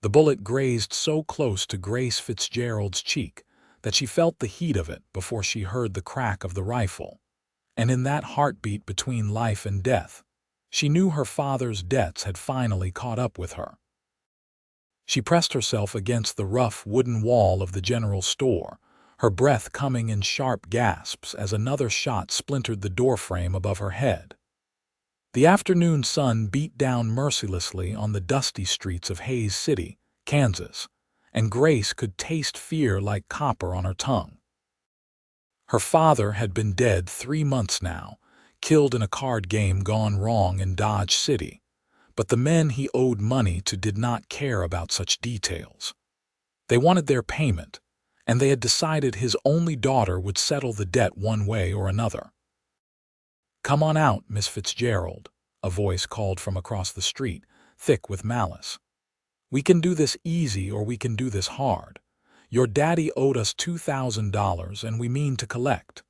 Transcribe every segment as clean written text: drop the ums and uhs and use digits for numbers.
The bullet grazed so close to Grace Fitzgerald's cheek that she felt the heat of it before she heard the crack of the rifle. And in that heartbeat between life and death, she knew her father's debts had finally caught up with her. She pressed herself against the rough wooden wall of the general store, her breath coming in sharp gasps as another shot splintered the doorframe above her head. The afternoon sun beat down mercilessly on the dusty streets of Hayes City, Kansas, and Grace could taste fear like copper on her tongue. Her father had been dead 3 months now, killed in a card game gone wrong in Dodge City, but the men he owed money to did not care about such details. They wanted their payment, and they had decided his only daughter would settle the debt one way or another. "Come on out, Miss Fitzgerald," a voice called from across the street, thick with malice. "We can do this easy or we can do this hard. Your daddy owed us $2,000 and we mean to collect."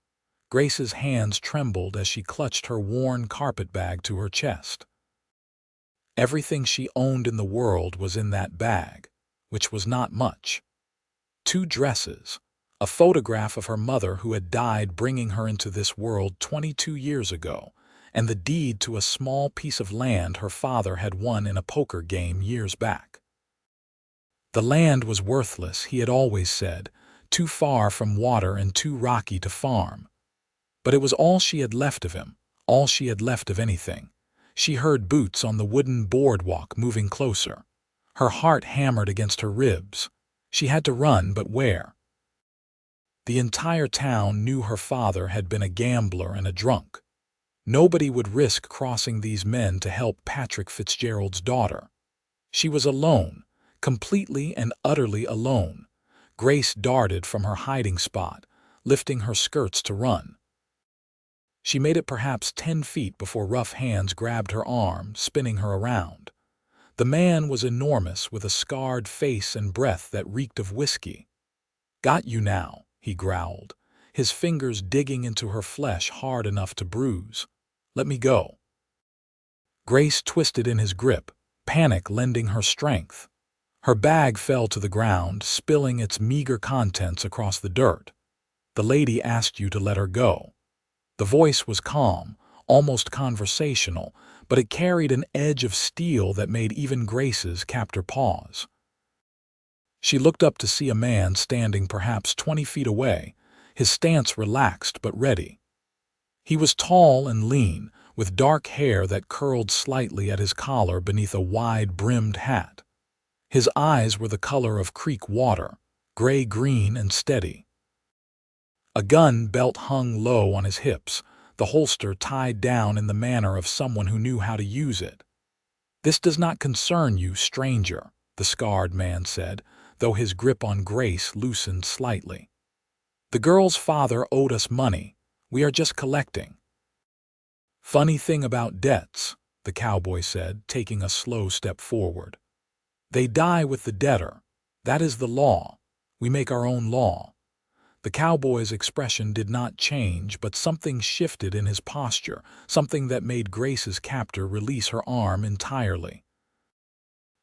Grace's hands trembled as she clutched her worn carpetbag to her chest. Everything she owned in the world was in that bag, which was not much. 2 dresses, a photograph of her mother who had died bringing her into this world 22 years ago, and the deed to a small piece of land her father had won in a poker game years back. The land was worthless, he had always said, too far from water and too rocky to farm. But it was all she had left of him, all she had left of anything. She heard boots on the wooden boardwalk moving closer. Her heart hammered against her ribs. She had to run, but where? The entire town knew her father had been a gambler and a drunk. Nobody would risk crossing these men to help Patrick Fitzgerald's daughter. She was alone, completely and utterly alone. Grace darted from her hiding spot, lifting her skirts to run. She made it perhaps 10 feet before rough hands grabbed her arm, spinning her around. The man was enormous, with a scarred face and breath that reeked of whiskey. "Got you now," he growled, his fingers digging into her flesh hard enough to bruise. "Let me go." Grace twisted in his grip, panic lending her strength. Her bag fell to the ground, spilling its meager contents across the dirt. "The lady asked you to let her go." The voice was calm, almost conversational, but it carried an edge of steel that made even Grace's captor pause. She looked up to see a man standing perhaps 20 feet away, his stance relaxed but ready. He was tall and lean, with dark hair that curled slightly at his collar beneath a wide-brimmed hat. His eyes were the color of creek water, gray-green and steady. A gun belt hung low on his hips, the holster tied down in the manner of someone who knew how to use it. "This does not concern you, stranger," the scarred man said, though his grip on Grace loosened slightly. "The girl's father owed us money. We are just collecting." "Funny thing about debts," the cowboy said, taking a slow step forward. "They die with the debtor. That is the law. We make our own law." The cowboy's expression did not change, but something shifted in his posture, something that made Grace's captor release her arm entirely.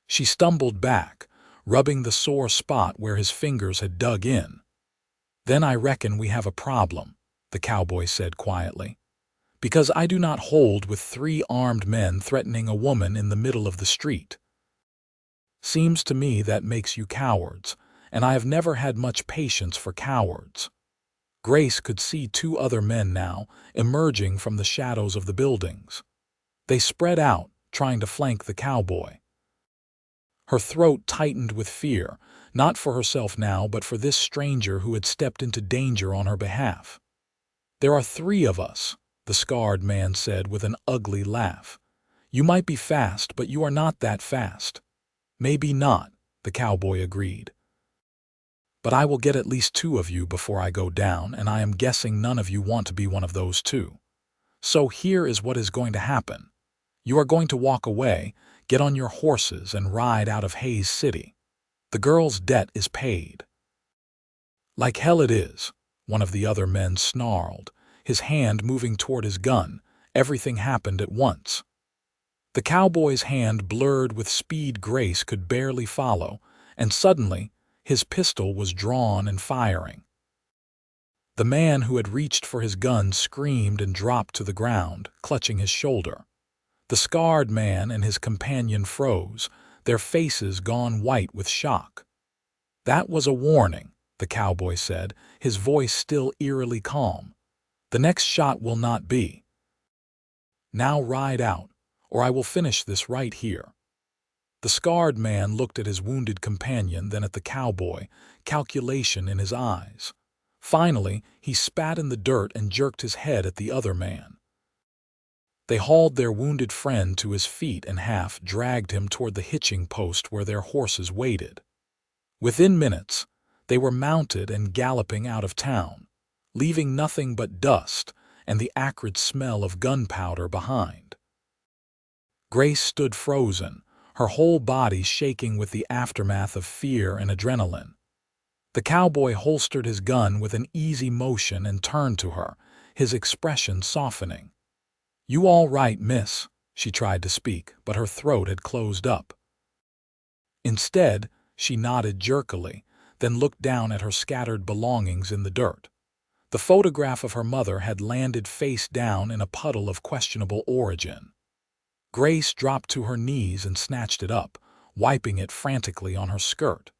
She stumbled back, rubbing the sore spot where his fingers had dug in. "Then I reckon we have a problem," the cowboy said quietly. "Because I do not hold with 3 armed men threatening a woman in the middle of the street. Seems to me that makes you cowards, and I have never had much patience for cowards." Grace could see 2 other men now, emerging from the shadows of the buildings. They spread out, trying to flank the cowboy. Her throat tightened with fear, not for herself now, but for this stranger who had stepped into danger on her behalf. "There are 3 of us," the scarred man said with an ugly laugh. "You might be fast, but you are not that fast." "Maybe not," the cowboy agreed. "But I will get at least 2 of you before I go down, and I am guessing none of you want to be one of those 2. So here is what is going to happen. You are going to walk away, get on your horses, and ride out of Hayes City. The girl's debt is paid." "Like hell it is," one of the other men snarled, his hand moving toward his gun. Everything happened at once. The cowboy's hand blurred with speed Grace could barely follow, and suddenly his pistol was drawn and firing. The man who had reached for his gun screamed and dropped to the ground, clutching his shoulder. The scarred man and his companion froze, their faces gone white with shock. "That was a warning," the cowboy said, his voice still eerily calm. "The next shot will not be. Now ride out, or I will finish this right here." The scarred man looked at his wounded companion, then at the cowboy, calculation in his eyes. Finally, he spat in the dirt and jerked his head at the other man. They hauled their wounded friend to his feet and half-dragged him toward the hitching post where their horses waited. Within minutes, they were mounted and galloping out of town, leaving nothing but dust and the acrid smell of gunpowder behind. Grace stood frozen, her whole body shaking with the aftermath of fear and adrenaline. The cowboy holstered his gun with an easy motion and turned to her, his expression softening. "You all right, miss?" She tried to speak, but her throat had closed up. Instead, she nodded jerkily, then looked down at her scattered belongings in the dirt. The photograph of her mother had landed face down in a puddle of questionable origin. Grace dropped to her knees and snatched it up, wiping it frantically on her skirt.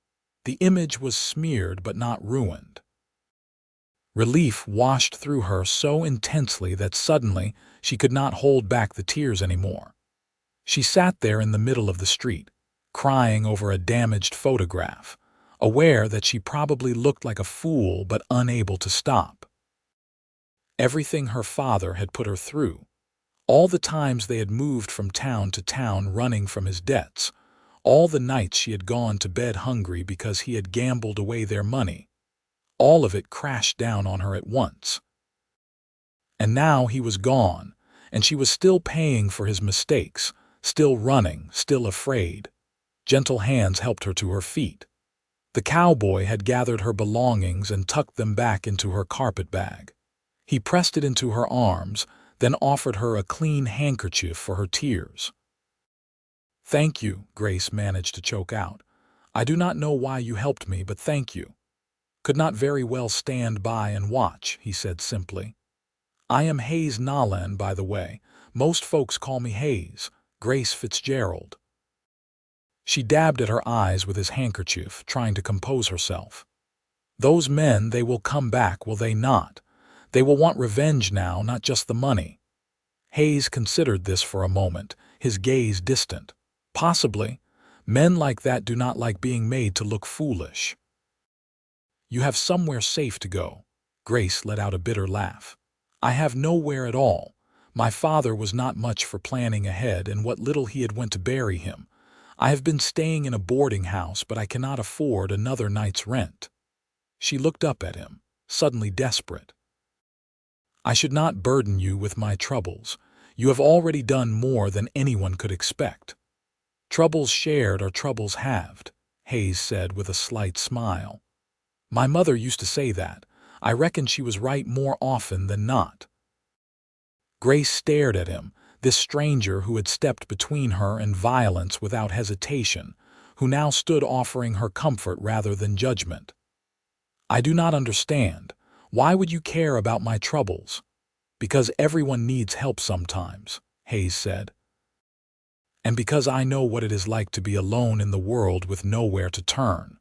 The image was smeared but not ruined. Relief washed through her so intensely that suddenly she could not hold back the tears anymore. She sat there in the middle of the street, crying over a damaged photograph, aware that she probably looked like a fool but unable to stop. Everything her father had put her through, all the times they had moved from town to town running from his debts, all the nights she had gone to bed hungry because he had gambled away their money, all of it crashed down on her at once. And now he was gone, and she was still paying for his mistakes, still running, still afraid. Gentle hands helped her to her feet. The cowboy had gathered her belongings and tucked them back into her carpet bag. He pressed it into her arms, then offered her a clean handkerchief for her tears. "Thank you," Grace managed to choke out. "I do not know why you helped me, but thank you." "Could not very well stand by and watch," he said simply. "I am Hayes Nolan, by the way. Most folks call me Hayes, Grace Fitzgerald." She dabbed at her eyes with his handkerchief, trying to compose herself. "Those men, they will come back, will they not? They will want revenge now, not just the money." Hayes considered this for a moment, his gaze distant. "Possibly. Men like that do not like being made to look foolish." "You have somewhere safe to go." Grace let out a bitter laugh. "I have nowhere at all. My father was not much for planning ahead, and what little he had went to bury him. I have been staying in a boarding house, but I cannot afford another night's rent." She looked up at him, suddenly desperate. "I should not burden you with my troubles. You have already done more than anyone could expect." "Troubles shared are troubles halved," Hayes said with a slight smile. "My mother used to say that. I reckon she was right more often than not." Grace stared at him, this stranger who had stepped between her and violence without hesitation, who now stood offering her comfort rather than judgment. "I do not understand. Why would you care about my troubles?" "Because everyone needs help sometimes," Hayes said. "And because I know what it is like to be alone in the world with nowhere to turn.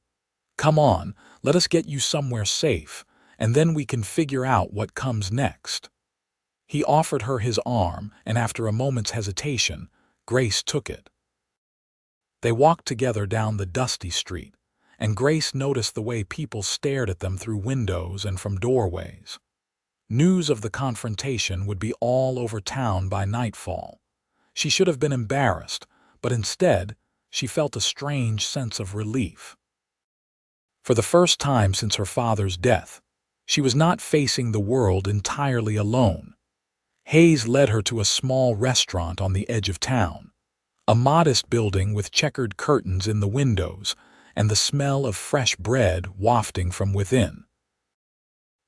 Come on, let us get you somewhere safe, and then we can figure out what comes next." He offered her his arm, and after a moment's hesitation, Grace took it. They walked together down the dusty street, and Grace noticed the way people stared at them through windows and from doorways. News of the confrontation would be all over town by nightfall. She should have been embarrassed, but instead, she felt a strange sense of relief. For the first time since her father's death, she was not facing the world entirely alone. Hayes led her to a small restaurant on the edge of town, a modest building with checkered curtains in the windows and the smell of fresh bread wafting from within.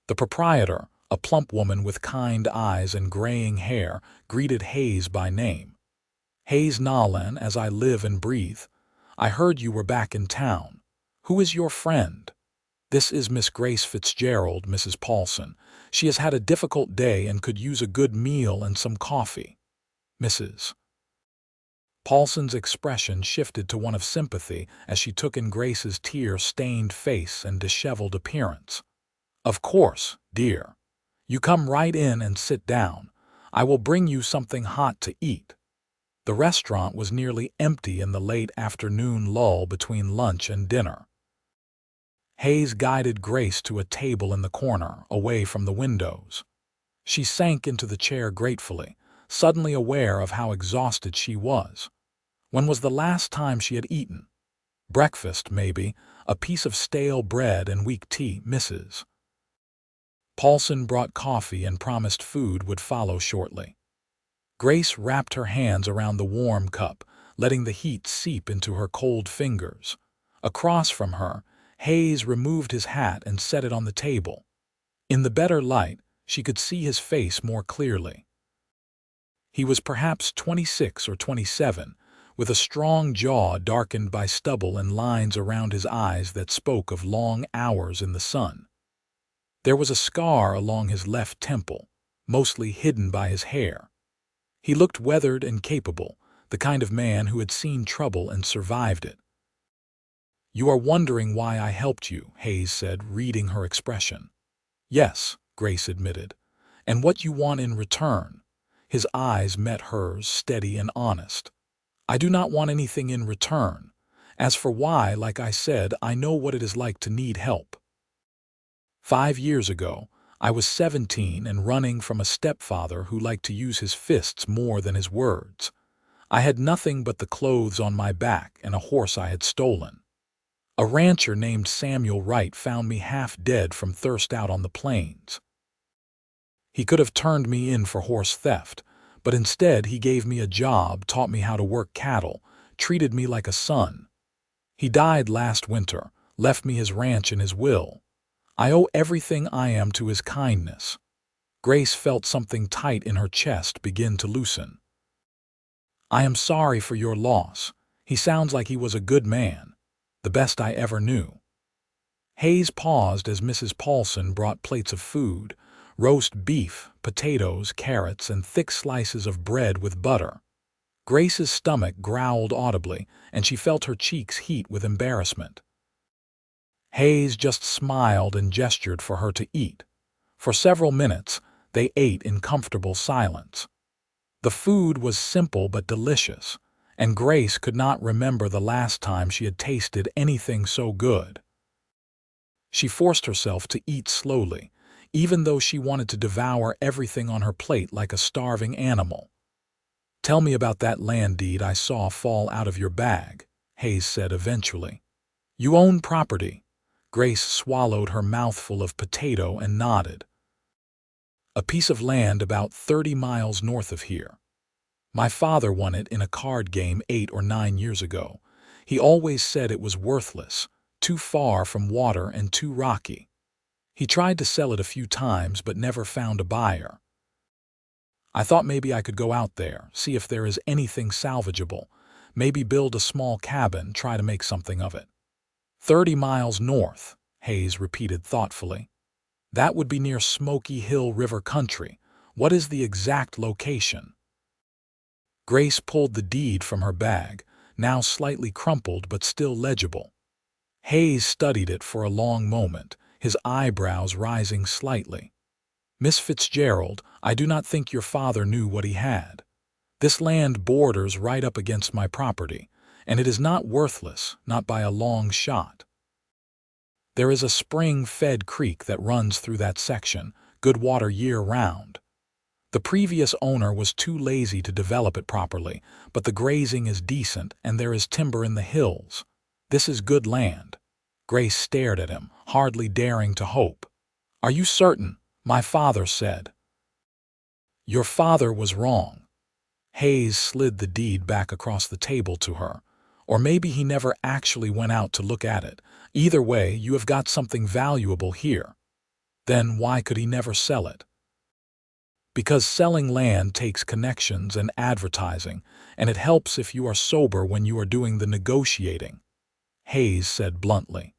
The proprietor, a plump woman with kind eyes and graying hair, greeted Hayes by name. Hayes Nolan, as I live and breathe. I heard you were back in town. Who is your friend? This is Miss Grace Fitzgerald, Mrs. Paulson. She has had a difficult day and could use a good meal and some coffee. Mrs. Paulson's expression shifted to one of sympathy as she took in Grace's tear-stained face and disheveled appearance. Of course, dear. You come right in and sit down. I will bring you something hot to eat. The restaurant was nearly empty in the late afternoon lull between lunch and dinner. Hayes guided Grace to a table in the corner, away from the windows. She sank into the chair gratefully, suddenly aware of how exhausted she was. When was the last time she had eaten? Breakfast, maybe, a piece of stale bread and weak tea, Mrs. Paulson brought coffee and promised food would follow shortly. Grace wrapped her hands around the warm cup, letting the heat seep into her cold fingers. Across from her, Hayes removed his hat and set it on the table. In the better light, she could see his face more clearly. He was perhaps 26 or 27, with a strong jaw darkened by stubble and lines around his eyes that spoke of long hours in the sun. There was a scar along his left temple, mostly hidden by his hair. He looked weathered and capable, the kind of man who had seen trouble and survived it. You are wondering why I helped you, Hayes said, reading her expression. Yes, Grace admitted. And what you want in return. His eyes met hers, steady and honest. I do not want anything in return. As for why, like I said, I know what it is like to need help. 5 years ago, I was 17 and running from a stepfather who liked to use his fists more than his words. I had nothing but the clothes on my back and a horse I had stolen. A rancher named Samuel Wright found me half dead from thirst out on the plains. He could have turned me in for horse theft, but instead he gave me a job, taught me how to work cattle, treated me like a son. He died last winter, left me his ranch and his will. I owe everything I am to his kindness. Grace felt something tight in her chest begin to loosen. I am sorry for your loss. He sounds like he was a good man, the best I ever knew. Hayes paused as Mrs. Paulson brought plates of food, roast beef, potatoes, carrots, and thick slices of bread with butter. Grace's stomach growled audibly, and she felt her cheeks heat with embarrassment. Hayes just smiled and gestured for her to eat. For several minutes, they ate in comfortable silence. The food was simple but delicious, and Grace could not remember the last time she had tasted anything so good. She forced herself to eat slowly, even though she wanted to devour everything on her plate like a starving animal. Tell me about that land deed I saw fall out of your bag, Hayes said eventually. You own property. Grace swallowed her mouthful of potato and nodded. A piece of land about 30 miles north of here. My father won it in a card game 8 or 9 years ago. He always said it was worthless, too far from water and too rocky. He tried to sell it a few times but never found a buyer. I thought maybe I could go out there, see if there is anything salvageable, maybe build a small cabin, try to make something of it. 30 miles north, Hayes repeated thoughtfully. That would be near Smoky Hill River country. What is the exact location? Grace pulled the deed from her bag, now slightly crumpled but still legible. Hayes studied it for a long moment, his eyebrows rising slightly. Miss Fitzgerald, I do not think your father knew what he had. This land borders right up against my property, and it is not worthless, not by a long shot. There is a spring-fed creek that runs through that section, good water year-round. The previous owner was too lazy to develop it properly, but the grazing is decent and there is timber in the hills. This is good land. Grace stared at him, hardly daring to hope. Are you certain? My father said. Your father was wrong. Hayes slid the deed back across the table to her. Or maybe he never actually went out to look at it. Either way, you have got something valuable here. Then why could he never sell it? Because selling land takes connections and advertising, and it helps if you are sober when you are doing the negotiating, Hayes said bluntly.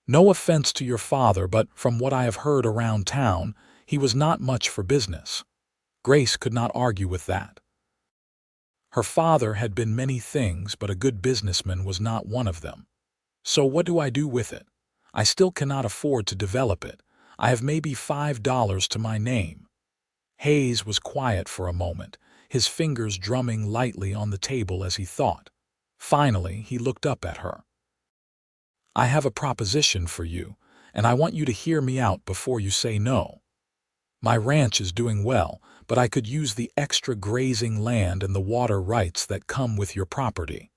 No offense to your father, but from what I have heard around town, he was not much for business. Grace could not argue with that. Her father had been many things, but a good businessman was not one of them. So what do I do with it? I still cannot afford to develop it. I have maybe $5 to my name. Hayes was quiet for a moment, his fingers drumming lightly on the table as he thought. Finally, he looked up at her. I have a proposition for you, and I want you to hear me out before you say no. My ranch is doing well, but I could use the extra grazing land and the water rights that come with your property.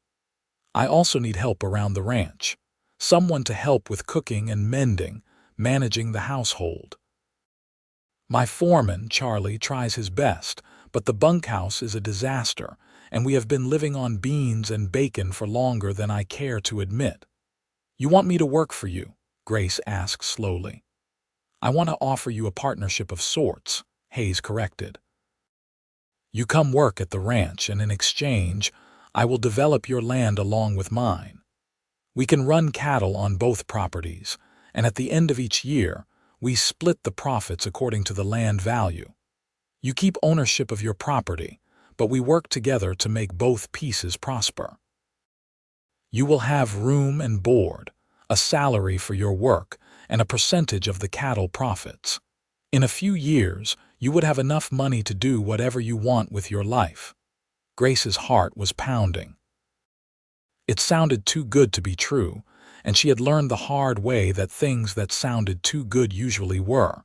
I also need help around the ranch. Someone to help with cooking and mending, managing the household. My foreman, Charlie, tries his best, but the bunkhouse is a disaster, and we have been living on beans and bacon for longer than I care to admit. You want me to work for you? Grace asked slowly. I want to offer you a partnership of sorts, Hayes corrected. You come work at the ranch, and in exchange, I will develop your land along with mine. We can run cattle on both properties, and at the end of each year, we split the profits according to the land value. You keep ownership of your property, but we work together to make both pieces prosper. You will have room and board, a salary for your work, and a percentage of the cattle profits. In a few years, you would have enough money to do whatever you want with your life. Grace's heart was pounding. It sounded too good to be true, and she had learned the hard way that things that sounded too good usually were.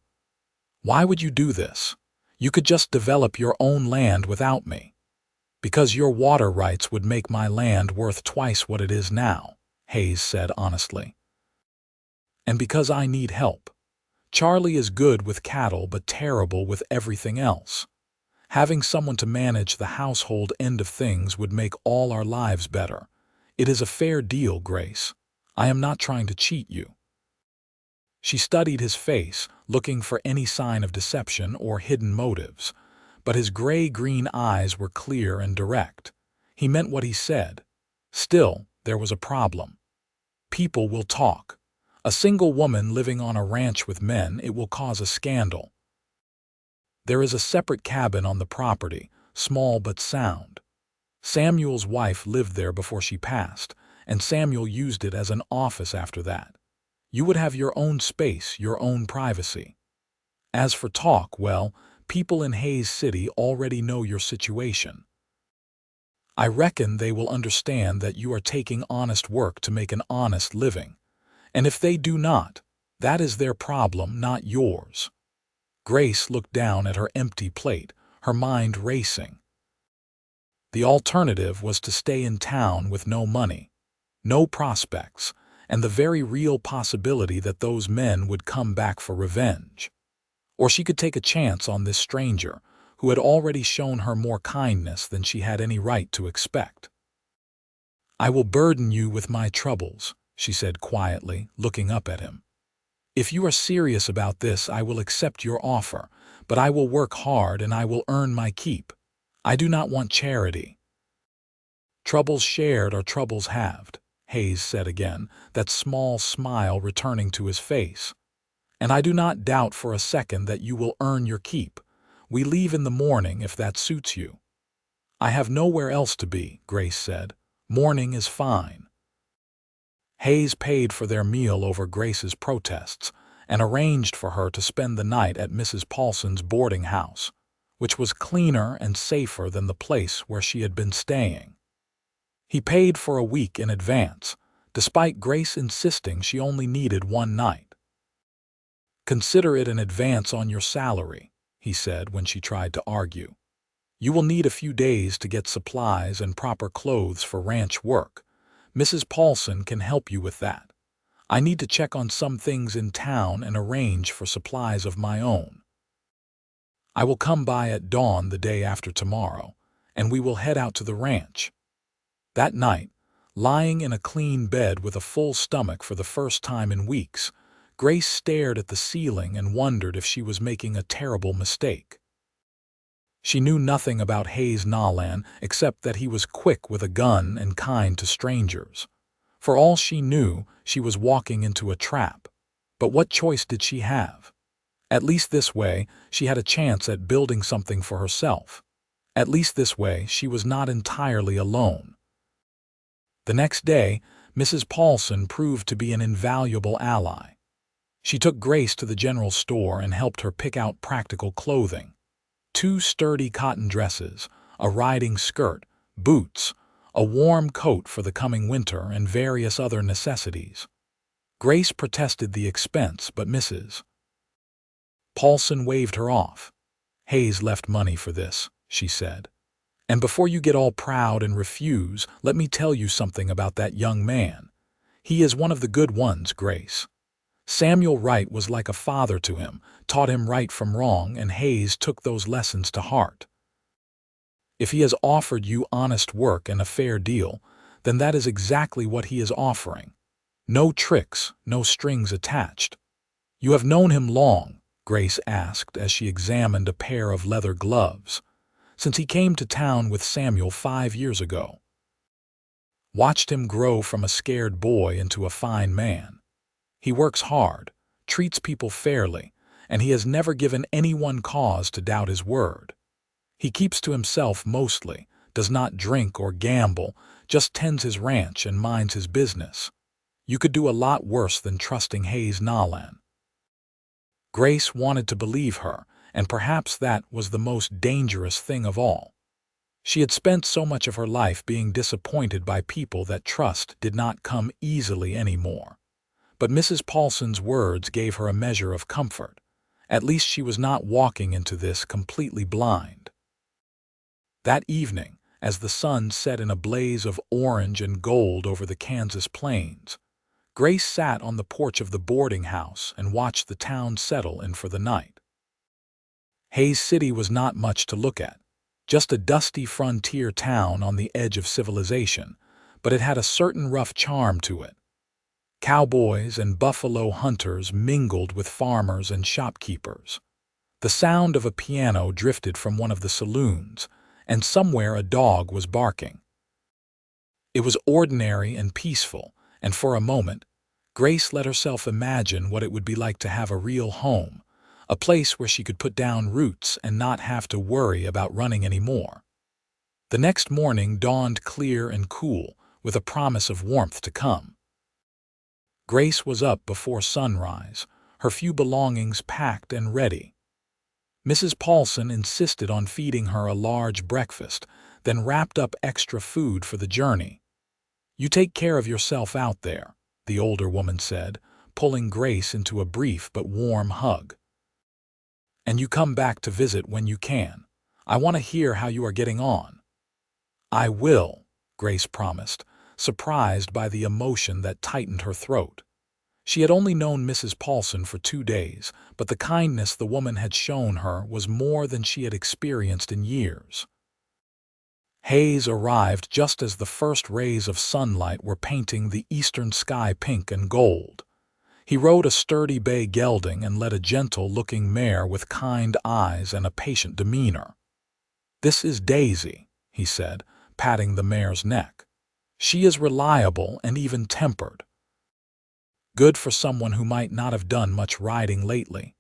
Why would you do this? You could just develop your own land without me. Because your water rights would make my land worth twice what it is now, Hayes said honestly. And because I need help. Charlie is good with cattle but terrible with everything else. Having someone to manage the household end of things would make all our lives better. It is a fair deal, Grace. I am not trying to cheat you. She studied his face, looking for any sign of deception or hidden motives, but his gray-green eyes were clear and direct. He meant what he said. Still, there was a problem. People will talk. A single woman living on a ranch with men, it will cause a scandal. There is a separate cabin on the property, small but sound. Samuel's wife lived there before she passed, and Samuel used it as an office after that. You would have your own space, your own privacy. As for talk, well, people in Hayes City already know your situation. I reckon they will understand that you are taking honest work to make an honest living. And if they do not, that is their problem, not yours. Grace looked down at her empty plate, her mind racing. The alternative was to stay in town with no money, no prospects, and the very real possibility that those men would come back for revenge. Or she could take a chance on this stranger, who had already shown her more kindness than she had any right to expect. I will burden you with my troubles, she said quietly, looking up at him. If you are serious about this, I will accept your offer, but I will work hard and I will earn my keep. I do not want charity. Troubles shared are troubles halved, Hayes said again, that small smile returning to his face. And I do not doubt for a second that you will earn your keep. We leave in the morning if that suits you. I have nowhere else to be, Grace said. Morning is fine. Hayes paid for their meal over Grace's protests and arranged for her to spend the night at Mrs. Paulson's boarding house, which was cleaner and safer than the place where she had been staying. He paid for a week in advance, despite Grace insisting she only needed one night. Consider it an advance on your salary, he said when she tried to argue. You will need a few days to get supplies and proper clothes for ranch work. Mrs. Paulson can help you with that. I need to check on some things in town and arrange for supplies of my own. I will come by at dawn the day after tomorrow, and we will head out to the ranch. That night, lying in a clean bed with a full stomach for the first time in weeks, Grace stared at the ceiling and wondered if she was making a terrible mistake. She knew nothing about Hayes Nolan except that he was quick with a gun and kind to strangers. For all she knew, she was walking into a trap. But what choice did she have? At least this way, she had a chance at building something for herself. At least this way, she was not entirely alone. The next day, Mrs. Paulson proved to be an invaluable ally. She took Grace to the general store and helped her pick out practical clothing. 2 sturdy cotton dresses, a riding skirt, boots, a warm coat for the coming winter, and various other necessities. Grace protested the expense, but Mrs. Paulson waved her off. "Hayes left money for this," she said. "And before you get all proud and refuse, let me tell you something about that young man. He is one of the good ones, Grace. Samuel Wright was like a father to him, taught him right from wrong, and Hayes took those lessons to heart. If he has offered you honest work and a fair deal, then that is exactly what he is offering. No tricks, no strings attached." "You have known him long?" Grace asked as she examined a pair of leather gloves. "Since he came to town with Samuel 5 years ago. Watched him grow from a scared boy into a fine man. He works hard, treats people fairly, and he has never given anyone cause to doubt his word. He keeps to himself mostly, does not drink or gamble, just tends his ranch and minds his business. You could do a lot worse than trusting Hayes Nolan." Grace wanted to believe her, and perhaps that was the most dangerous thing of all. She had spent so much of her life being disappointed by people that trust did not come easily anymore. But Mrs. Paulson's words gave her a measure of comfort. At least she was not walking into this completely blind. That evening, as the sun set in a blaze of orange and gold over the Kansas plains, Grace sat on the porch of the boarding house and watched the town settle in for the night. Hayes City was not much to look at, just a dusty frontier town on the edge of civilization, but it had a certain rough charm to it. Cowboys and buffalo hunters mingled with farmers and shopkeepers. The sound of a piano drifted from one of the saloons, and somewhere a dog was barking. It was ordinary and peaceful, and for a moment, Grace let herself imagine what it would be like to have a real home, a place where she could put down roots and not have to worry about running anymore. The next morning dawned clear and cool, with a promise of warmth to come. Grace was up before sunrise, her few belongings packed and ready. Mrs. Paulson insisted on feeding her a large breakfast, then wrapped up extra food for the journey. "You take care of yourself out there," the older woman said, pulling Grace into a brief but warm hug. "And you come back to visit when you can. I want to hear how you are getting on." "I will," Grace promised, surprised by the emotion that tightened her throat. She had only known Mrs. Paulson for 2 days, but the kindness the woman had shown her was more than she had experienced in years. Hayes arrived just as the first rays of sunlight were painting the eastern sky pink and gold. He rode a sturdy bay gelding and led a gentle-looking mare with kind eyes and a patient demeanor. "This is Daisy," he said, patting the mare's neck. "She is reliable and even-tempered. Good for someone who might not have done much riding lately."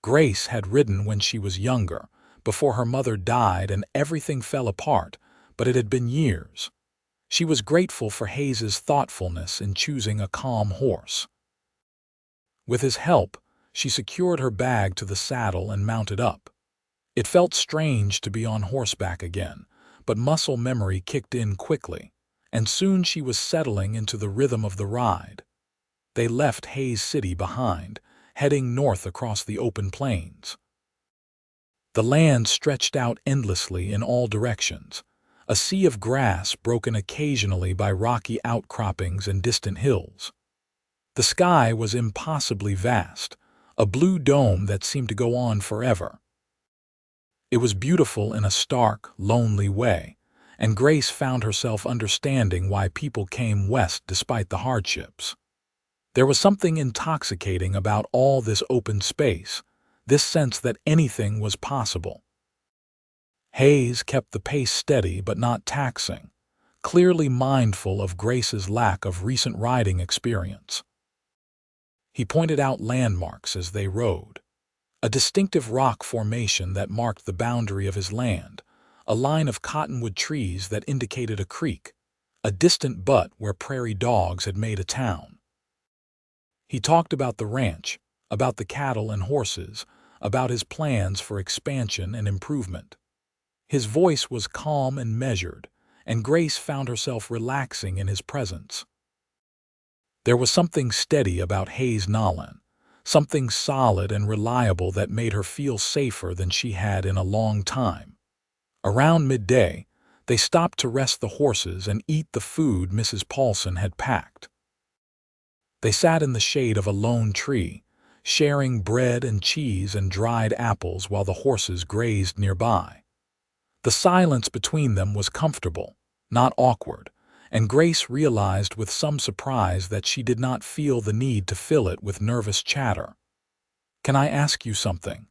Grace had ridden when she was younger, before her mother died and everything fell apart, but it had been years. She was grateful for Hayes's thoughtfulness in choosing a calm horse. With his help, she secured her bag to the saddle and mounted up. It felt strange to be on horseback again, but muscle memory kicked in quickly, and soon she was settling into the rhythm of the ride. They left Hayes City behind, heading north across the open plains. The land stretched out endlessly in all directions, a sea of grass broken occasionally by rocky outcroppings and distant hills. The sky was impossibly vast, a blue dome that seemed to go on forever. It was beautiful in a stark, lonely way, and Grace found herself understanding why people came west despite the hardships. There was something intoxicating about all this open space, this sense that anything was possible. Hayes kept the pace steady but not taxing, clearly mindful of Grace's lack of recent riding experience. He pointed out landmarks as they rode. A distinctive rock formation that marked the boundary of his land, a line of cottonwood trees that indicated a creek, a distant butte where prairie dogs had made a town. He talked about the ranch, about the cattle and horses, about his plans for expansion and improvement. His voice was calm and measured, and Grace found herself relaxing in his presence. There was something steady about Hayes Nolan, something solid and reliable that made her feel safer than she had in a long time. Around midday, they stopped to rest the horses and eat the food Mrs. Paulson had packed. They sat in the shade of a lone tree, sharing bread and cheese and dried apples while the horses grazed nearby. The silence between them was comfortable, not awkward, and Grace realized with some surprise that she did not feel the need to fill it with nervous chatter. "Can I ask you something?"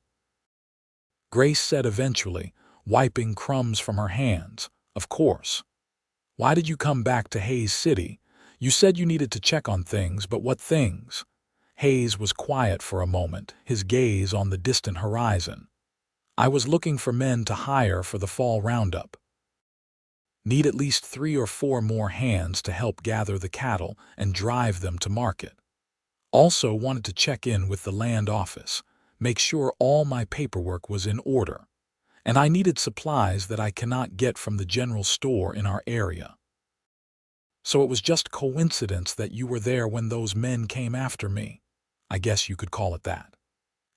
Grace said eventually, wiping crumbs from her hands. "Of course. Why did you come back to Hayes City? You said you needed to check on things, but what things?" Hayes was quiet for a moment, his gaze on the distant horizon. "I was looking for men to hire for the fall roundup. Need at least 3 or 4 more hands to help gather the cattle and drive them to market. Also wanted to check in with the land office, make sure all my paperwork was in order. And I needed supplies that I cannot get from the general store in our area. So it was just coincidence that you were there when those men came after me. I guess you could call it that."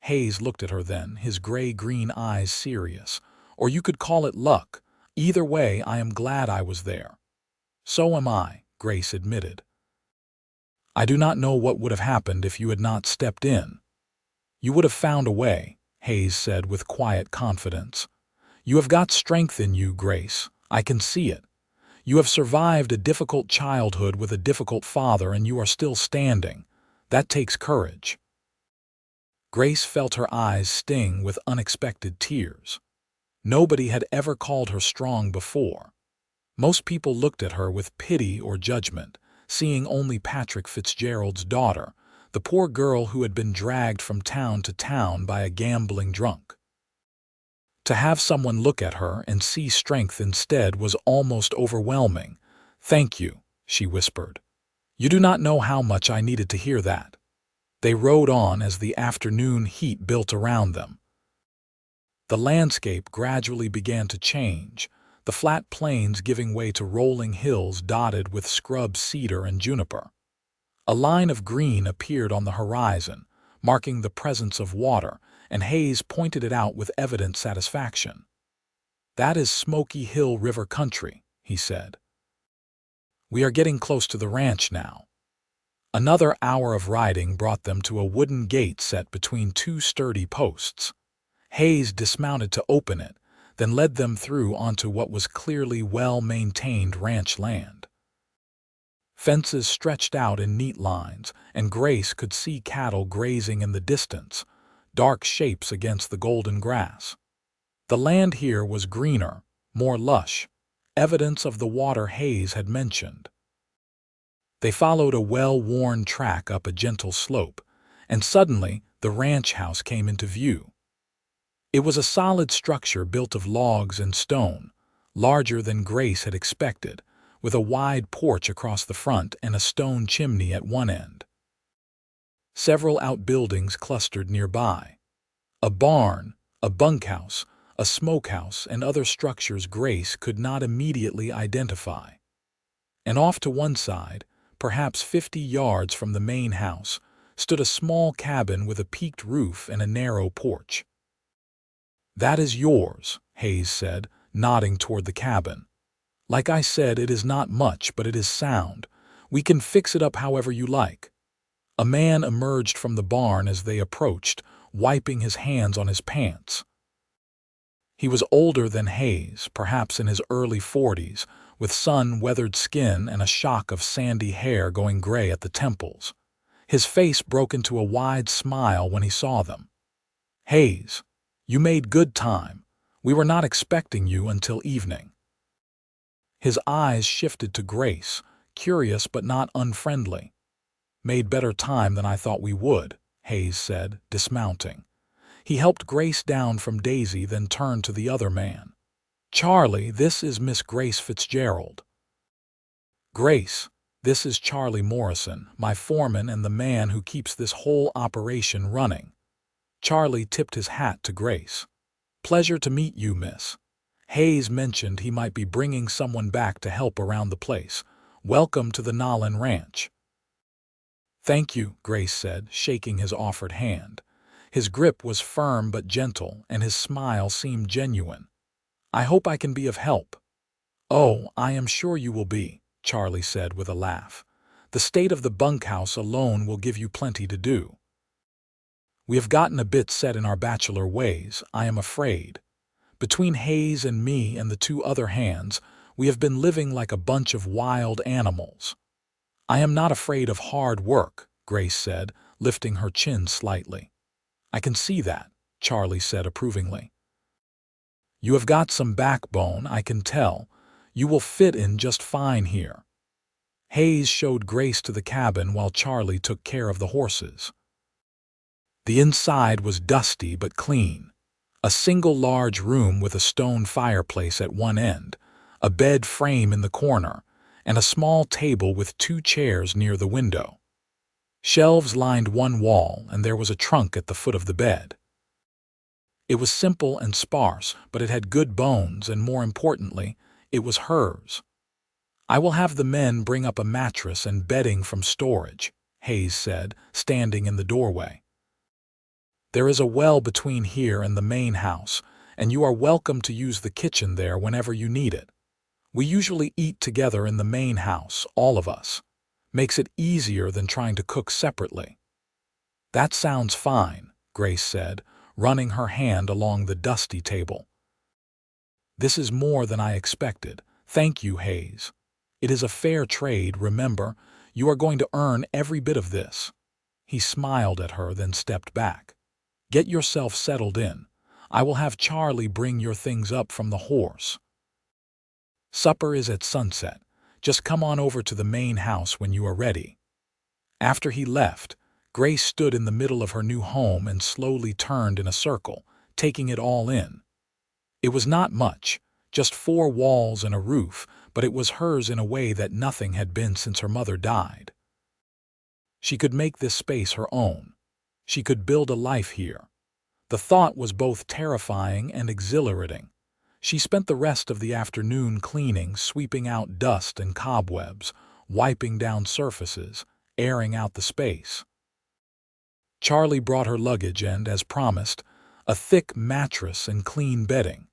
Hayes looked at her then, his gray-green eyes serious. "Or you could call it luck. Either way, I am glad I was there." "So am I," Grace admitted. "I do not know what would have happened if you had not stepped in." "You would have found a way," Hayes said with quiet confidence. "You have got strength in you, Grace. I can see it. You have survived a difficult childhood with a difficult father, and you are still standing. That takes courage." Grace felt her eyes sting with unexpected tears. Nobody had ever called her strong before. Most people looked at her with pity or judgment, seeing only Patrick Fitzgerald's daughter, the poor girl who had been dragged from town to town by a gambling drunk. To have someone look at her and see strength instead was almost overwhelming. "Thank you," she whispered. "You do not know how much I needed to hear that." They rode on as the afternoon heat built around them. The landscape gradually began to change, the flat plains giving way to rolling hills dotted with scrub cedar and juniper. A line of green appeared on the horizon, marking the presence of water, and Hayes pointed it out with evident satisfaction. "That is Smoky Hill River country," he said. "We are getting close to the ranch now." Another hour of riding brought them to a wooden gate set between 2 sturdy posts. Hayes dismounted to open it, then led them through onto what was clearly well-maintained ranch land. Fences stretched out in neat lines, and Grace could see cattle grazing in the distance, dark shapes against the golden grass. The land here was greener, more lush, evidence of the water Hayes had mentioned. They followed a well-worn track up a gentle slope, and suddenly the ranch house came into view. It was a solid structure built of logs and stone, larger than Grace had expected, with a wide porch across the front and a stone chimney at one end. Several outbuildings clustered nearby. A barn, a bunkhouse, a smokehouse, and other structures Grace could not immediately identify. And off to one side, perhaps 50 yards from the main house, stood a small cabin with a peaked roof and a narrow porch. "That is yours," Hayes said, nodding toward the cabin. "Like I said, it is not much, but it is sound. We can fix it up however you like." A man emerged from the barn as they approached, wiping his hands on his pants. He was older than Hayes, perhaps in his early 40s, with sun-weathered skin and a shock of sandy hair going gray at the temples. His face broke into a wide smile when he saw them. "Hayes, you made good time. We were not expecting you until evening." His eyes shifted to Grace, curious but not unfriendly. "Made better time than I thought we would," Hayes said, dismounting. He helped Grace down from Daisy, then turned to the other man. "Charlie, this is Miss Grace Fitzgerald." "Grace, this is Charlie Morrison, my foreman and the man who keeps this whole operation running." Charlie tipped his hat to Grace. "Pleasure to meet you, miss. Hayes mentioned he might be bringing someone back to help around the place. Welcome to the Nolan Ranch." "Thank you," Grace said, shaking his offered hand. His grip was firm but gentle, and his smile seemed genuine. "I hope I can be of help." "Oh, I am sure you will be," Charlie said with a laugh. "The state of the bunkhouse alone will give you plenty to do. We have gotten a bit set in our bachelor ways, I am afraid. Between Hayes and me and the two other hands, we have been living like a bunch of wild animals." "I am not afraid of hard work," Grace said, lifting her chin slightly. "I can see that," Charlie said approvingly. "You have got some backbone, I can tell. You will fit in just fine here." Hayes showed Grace to the cabin while Charlie took care of the horses. The inside was dusty but clean. A single large room with a stone fireplace at one end, a bed frame in the corner, and a small table with 2 chairs near the window. Shelves lined one wall, and there was a trunk at the foot of the bed. It was simple and sparse, but it had good bones, and more importantly, it was hers. "I will have the men bring up a mattress and bedding from storage," Hayes said, standing in the doorway. "There is a well between here and the main house, and you are welcome to use the kitchen there whenever you need it. We usually eat together in the main house, all of us. Makes it easier than trying to cook separately." "That sounds fine," Grace said, running her hand along the dusty table. "This is more than I expected. Thank you, Hayes. It is a fair trade, remember. You are going to earn every bit of this." He smiled at her, then stepped back. "Get yourself settled in. I will have Charlie bring your things up from the horse. Supper is at sunset. Just come on over to the main house when you are ready." After he left, Grace stood in the middle of her new home and slowly turned in a circle, taking it all in. It was not much, just 4 walls and a roof, but it was hers in a way that nothing had been since her mother died. She could make this space her own. She could build a life here. The thought was both terrifying and exhilarating. She spent the rest of the afternoon cleaning, sweeping out dust and cobwebs, wiping down surfaces, airing out the space. Charlie brought her luggage and, as promised, a thick mattress and clean bedding.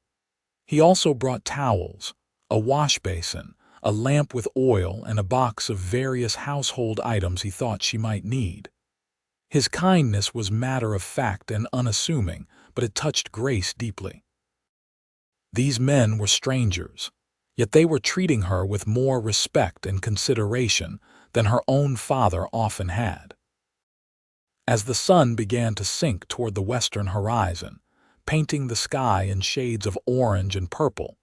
He also brought towels, a wash basin, a lamp with oil, and a box of various household items he thought she might need. His kindness was matter of fact and unassuming, but it touched Grace deeply. These men were strangers, yet they were treating her with more respect and consideration than her own father often had. As the sun began to sink toward the western horizon, painting the sky in shades of orange and purple,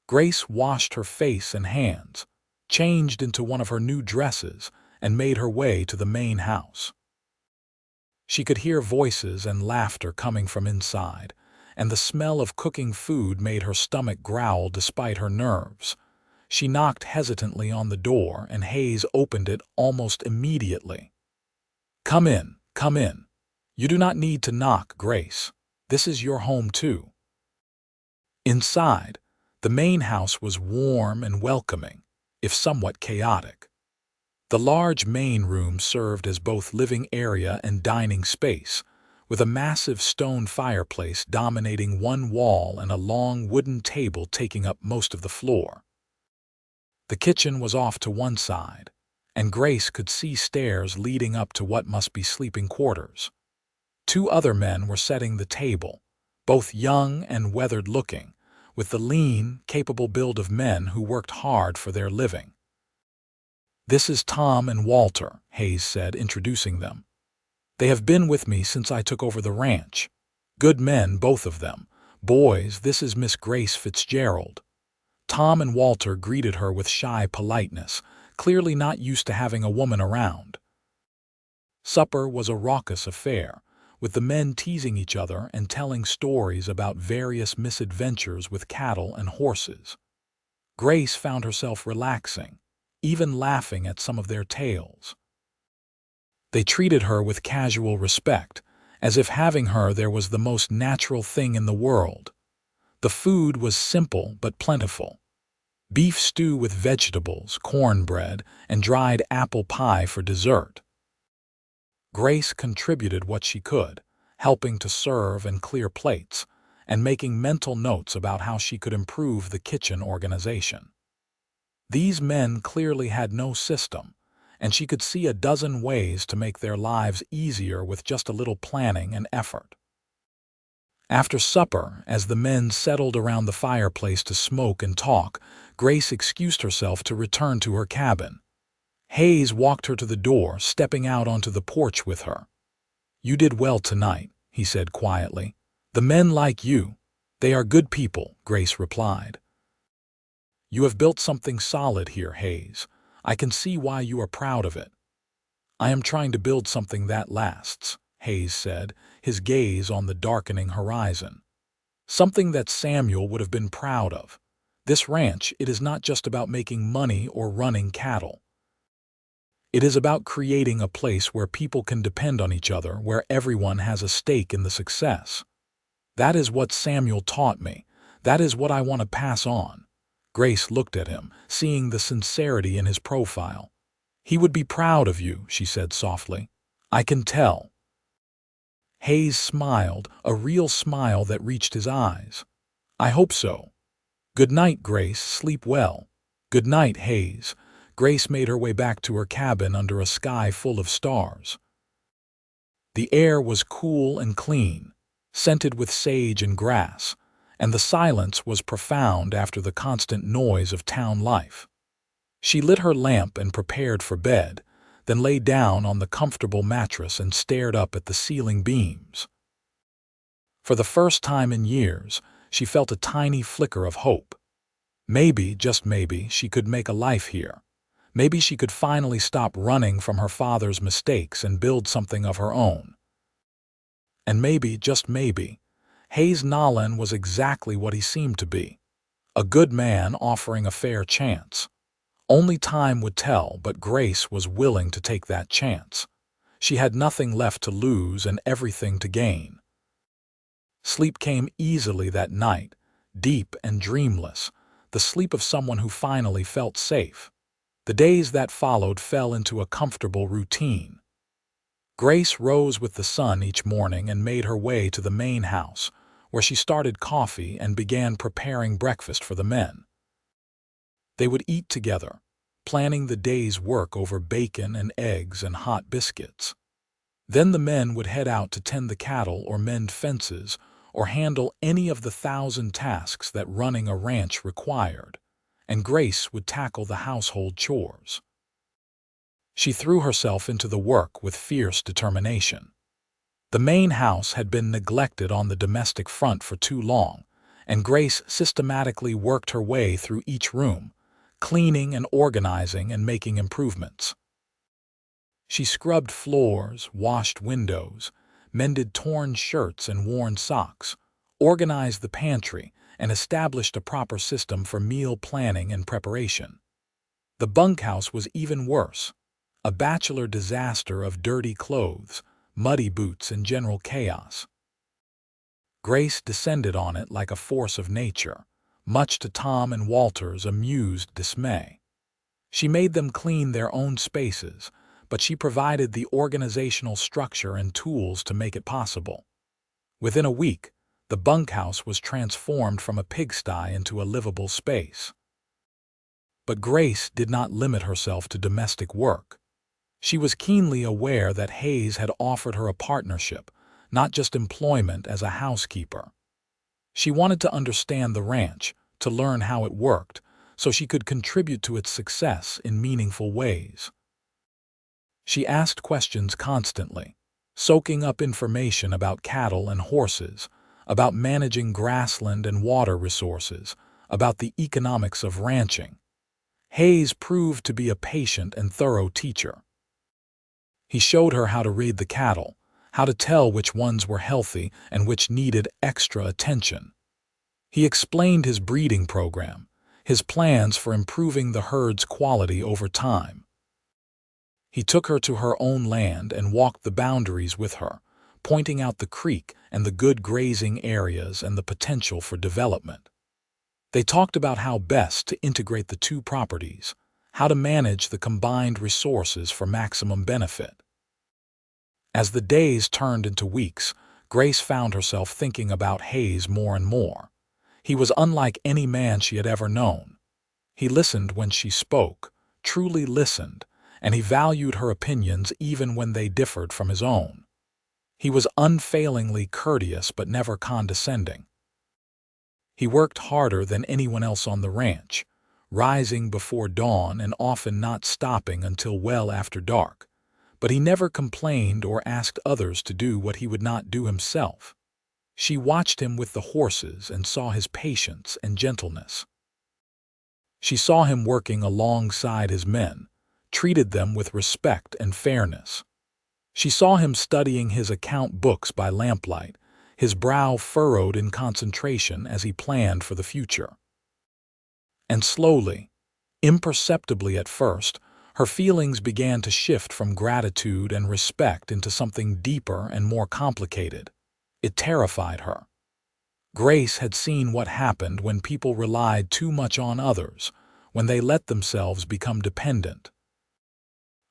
Grace washed her face and hands, changed into one of her new dresses, and made her way to the main house. She could hear voices and laughter coming from inside, and the smell of cooking food made her stomach growl despite her nerves. She knocked hesitantly on the door, and Hayes opened it almost immediately. "Come in, come in. You do not need to knock, Grace. This is your home too." Inside, the main house was warm and welcoming, if somewhat chaotic. The large main room served as both living area and dining space, with a massive stone fireplace dominating one wall and a long wooden table taking up most of the floor. The kitchen was off to one side, and Grace could see stairs leading up to what must be sleeping quarters. 2 other men were setting the table, both young and weathered-looking, with the lean, capable build of men who worked hard for their living. "This is Tom and Walter," Hayes said, introducing them. "They have been with me since I took over the ranch. Good men, both of them, "Boys, this is Miss Grace Fitzgerald." Tom and Walter greeted her with shy politeness, clearly not used to having a woman around. Supper was a raucous affair, with the men teasing each other and telling stories about various misadventures with cattle and horses. Grace found herself relaxing, even laughing at some of their tales. They treated her with casual respect, as if having her there was the most natural thing in the world. The food was simple but plentiful. Beef stew with vegetables, cornbread, and dried apple pie for dessert. Grace contributed what she could, helping to serve and clear plates, and making mental notes about how she could improve the kitchen organization. These men clearly had no system, and she could see a dozen ways to make their lives easier with just a little planning and effort. After supper, as the men settled around the fireplace to smoke and talk, Grace excused herself to return to her cabin. Hayes walked her to the door, stepping out onto the porch with her. "You did well tonight," he said quietly. "The men like you. They are good people," Grace replied. "You have built something solid here, Hayes. I can see why you are proud of it." "I am trying to build something that lasts," Hayes said, his gaze on the darkening horizon. "Something that Samuel would have been proud of. This ranch, it is not just about making money or running cattle. It is about creating a place where people can depend on each other, where everyone has a stake in the success. That is what Samuel taught me. That is what I want to pass on." Grace looked at him, seeing the sincerity in his profile. "He would be proud of you," she said softly. "I can tell." Hayes smiled, a real smile that reached his eyes. "I hope so. Good night, Grace. Sleep well." "Good night, Hayes." Grace made her way back to her cabin under a sky full of stars. The air was cool and clean, scented with sage and grass, and the silence was profound after the constant noise of town life. She lit her lamp and prepared for bed, then lay down on the comfortable mattress and stared up at the ceiling beams. For the first time in years, she felt a tiny flicker of hope. Maybe, just maybe, she could make a life here. Maybe she could finally stop running from her father's mistakes and build something of her own. And maybe, just maybe, Hayes Nolan was exactly what he seemed to be. A good man offering a fair chance. Only time would tell, but Grace was willing to take that chance. She had nothing left to lose and everything to gain. Sleep came easily that night, deep and dreamless, the sleep of someone who finally felt safe. The days that followed fell into a comfortable routine. Grace rose with the sun each morning and made her way to the main house, where she started coffee and began preparing breakfast for the men. They would eat together, planning the day's work over bacon and eggs and hot biscuits. Then the men would head out to tend the cattle or mend fences or handle any of the 1,000 tasks that running a ranch required, and Grace would tackle the household chores. She threw herself into the work with fierce determination. The main house had been neglected on the domestic front for too long, and Grace systematically worked her way through each room, cleaning and organizing and making improvements. She scrubbed floors, washed windows, mended torn shirts and worn socks, organized the pantry, and established a proper system for meal planning and preparation. The bunkhouse was even worse, a bachelor disaster of dirty clothes, muddy boots, and general chaos. Grace descended on it like a force of nature, much to Tom and Walter's amused dismay. She made them clean their own spaces, but she provided the organizational structure and tools to make it possible. Within a week, the bunkhouse was transformed from a pigsty into a livable space. But Grace did not limit herself to domestic work. She was keenly aware that Hayes had offered her a partnership, not just employment as a housekeeper. She wanted to understand the ranch, to learn how it worked, so she could contribute to its success in meaningful ways. She asked questions constantly, soaking up information about cattle and horses, about managing grassland and water resources, about the economics of ranching. Hayes proved to be a patient and thorough teacher. He showed her how to read the cattle, how to tell which ones were healthy and which needed extra attention. He explained his breeding program, his plans for improving the herd's quality over time. He took her to her own land and walked the boundaries with her, pointing out the creek and the good grazing areas and the potential for development. They talked about how best to integrate the two properties, how to manage the combined resources for maximum benefit. As the days turned into weeks, Grace found herself thinking about Hayes more and more. He was unlike any man she had ever known. He listened when she spoke, truly listened, and he valued her opinions even when they differed from his own. He was unfailingly courteous but never condescending. He worked harder than anyone else on the ranch, rising before dawn and often not stopping until well after dark. But he never complained or asked others to do what he would not do himself. She watched him with the horses and saw his patience and gentleness. She saw him working alongside his men, treated them with respect and fairness. She saw him studying his account books by lamplight, his brow furrowed in concentration as he planned for the future. And slowly, imperceptibly at first, her feelings began to shift from gratitude and respect into something deeper and more complicated. It terrified her. Grace had seen what happened when people relied too much on others, when they let themselves become dependent.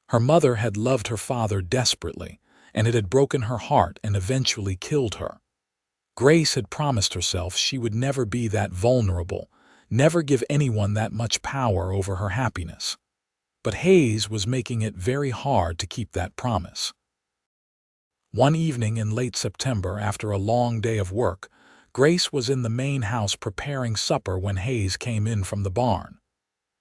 Her mother had loved her father desperately, and it had broken her heart and eventually killed her. Grace had promised herself she would never be that vulnerable, never give anyone that much power over her happiness. But Hayes was making it very hard to keep that promise. One evening in late September, after a long day of work, Grace was in the main house preparing supper when Hayes came in from the barn.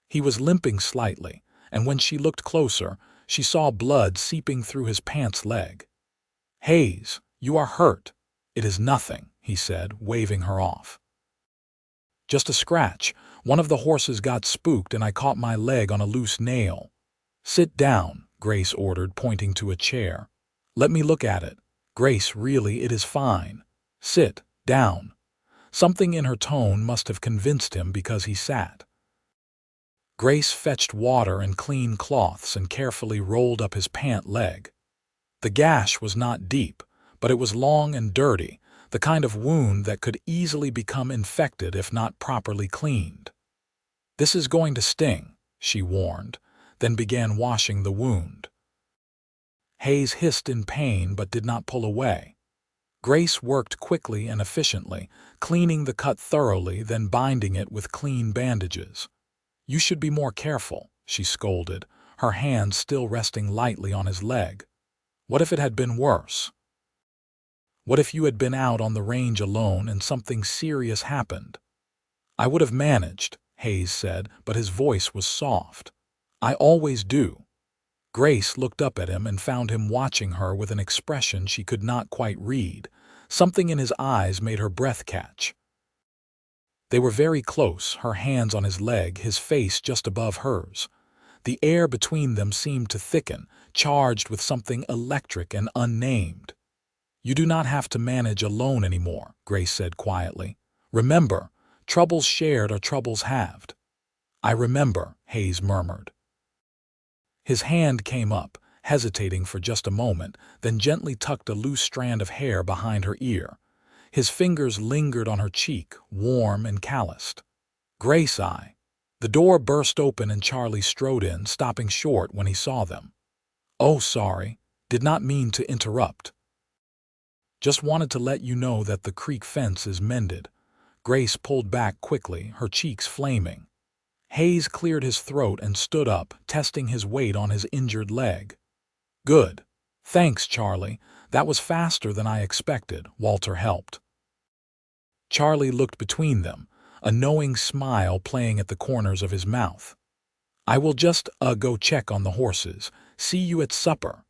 He was limping slightly, and when she looked closer, she saw blood seeping through his pants leg. "Hayes, you are hurt." "It is nothing," he said, waving her off. "Just a scratch. One of the horses got spooked and I caught my leg on a loose nail." "Sit down," Grace ordered, pointing to a chair. "Let me look at it." "Grace, really, it is fine." "Sit down." Something in her tone must have convinced him because he sat. Grace fetched water and clean cloths and carefully rolled up his pant leg. The gash was not deep, but it was long and dirty, the kind of wound that could easily become infected if not properly cleaned. "This is going to sting," she warned, then began washing the wound. Hayes hissed in pain but did not pull away. Grace worked quickly and efficiently, cleaning the cut thoroughly, then binding it with clean bandages. "You should be more careful," she scolded, her hand still resting lightly on his leg. "What if it had been worse? What if you had been out on the range alone and something serious happened?" "I would have managed," Hayes said, but his voice was soft. "I always do." Grace looked up at him and found him watching her with an expression she could not quite read. Something in his eyes made her breath catch. They were very close, her hands on his leg, his face just above hers. The air between them seemed to thicken, charged with something electric and unnamed. "You do not have to manage alone anymore," Grace said quietly. "Remember, troubles shared are troubles halved." "I remember," Hayes murmured. His hand came up, hesitating for just a moment, then gently tucked a loose strand of hair behind her ear. His fingers lingered on her cheek, warm and calloused. "Grace, I—" The door burst open and Charlie strode in, stopping short when he saw them. "Oh, sorry. Did not mean to interrupt. Just wanted to let you know that the creek fence is mended." Grace pulled back quickly, her cheeks flaming. Hayes cleared his throat and stood up, testing his weight on his injured leg. "Good. Thanks, Charlie. That was faster than I expected," Walter helped. Charlie looked between them, a knowing smile playing at the corners of his mouth. "I will just, go check on the horses. See you at supper."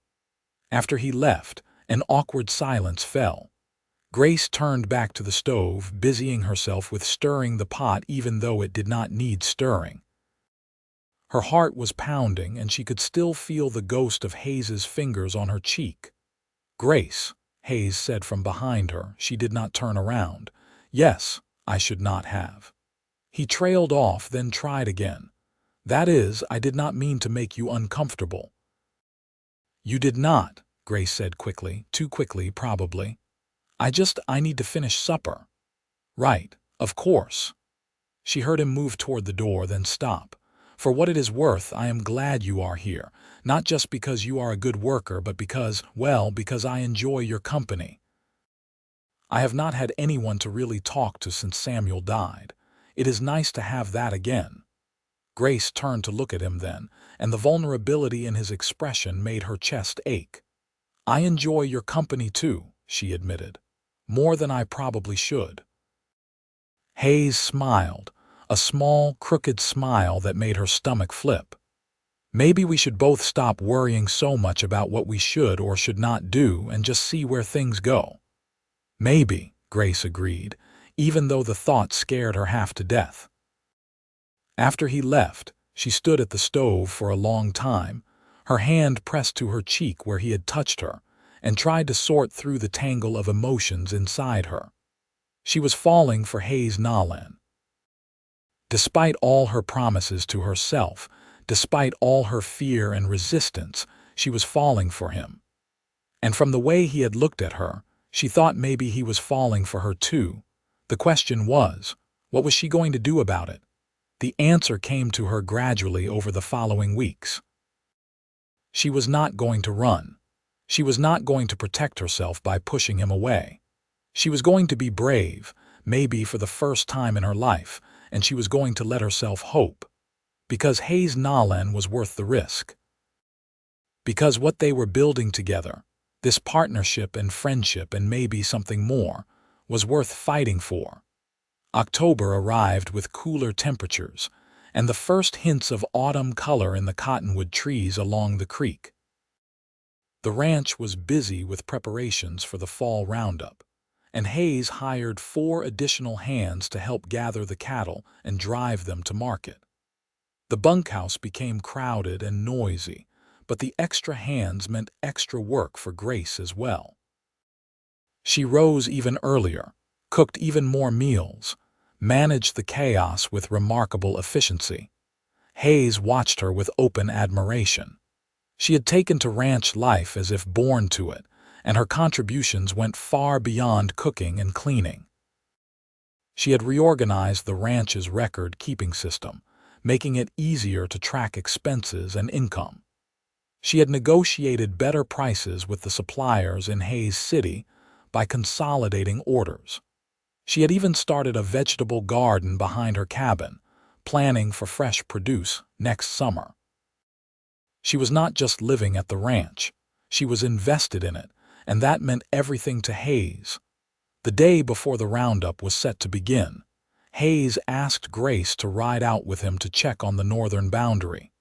After he left, an awkward silence fell. Grace turned back to the stove, busying herself with stirring the pot even though it did not need stirring. Her heart was pounding, and she could still feel the ghost of Hayes's fingers on her cheek. "Grace," Hayes said from behind her. She did not turn around. "Yes, I should not have." He trailed off, then tried again. "That is, I did not mean to make you uncomfortable." "You did not," Grace said quickly, too quickly probably. I need to finish supper." "Right, of course." She heard him move toward the door, then stop. "For what it is worth, I am glad you are here, not just because you are a good worker, but because, well, because I enjoy your company. I have not had anyone to really talk to since Samuel died. It is nice to have that again." Grace turned to look at him then, and the vulnerability in his expression made her chest ache. "I enjoy your company too," she admitted. "More than I probably should." Hayes smiled, a small, crooked smile that made her stomach flip. "Maybe we should both stop worrying so much about what we should or should not do and just see where things go." "Maybe," Grace agreed, even though the thought scared her half to death. After he left, she stood at the stove for a long time, her hand pressed to her cheek where he had touched her, and tried to sort through the tangle of emotions inside her. She was falling for Hayes Nolan. Despite all her promises to herself, despite all her fear and resistance, she was falling for him. And from the way he had looked at her, she thought maybe he was falling for her too. The question was, what was she going to do about it? The answer came to her gradually over the following weeks. She was not going to run. She was not going to protect herself by pushing him away. She was going to be brave, maybe for the first time in her life, and she was going to let herself hope. Because Hayes Nolan was worth the risk. Because what they were building together, this partnership and friendship and maybe something more, was worth fighting for. October arrived with cooler temperatures, and the first hints of autumn color in the cottonwood trees along the creek. The ranch was busy with preparations for the fall roundup, and Hayes hired 4 additional hands to help gather the cattle and drive them to market. The bunkhouse became crowded and noisy, but the extra hands meant extra work for Grace as well. She rose even earlier, cooked even more meals, managed the chaos with remarkable efficiency. Hayes watched her with open admiration. She had taken to ranch life as if born to it, and her contributions went far beyond cooking and cleaning. She had reorganized the ranch's record-keeping system, making it easier to track expenses and income. She had negotiated better prices with the suppliers in Hayes City by consolidating orders. She had even started a vegetable garden behind her cabin, planning for fresh produce next summer. She was not just living at the ranch, she was invested in it, and that meant everything to Hayes. The day before the roundup was set to begin, Hayes asked Grace to ride out with him to check on the northern boundary.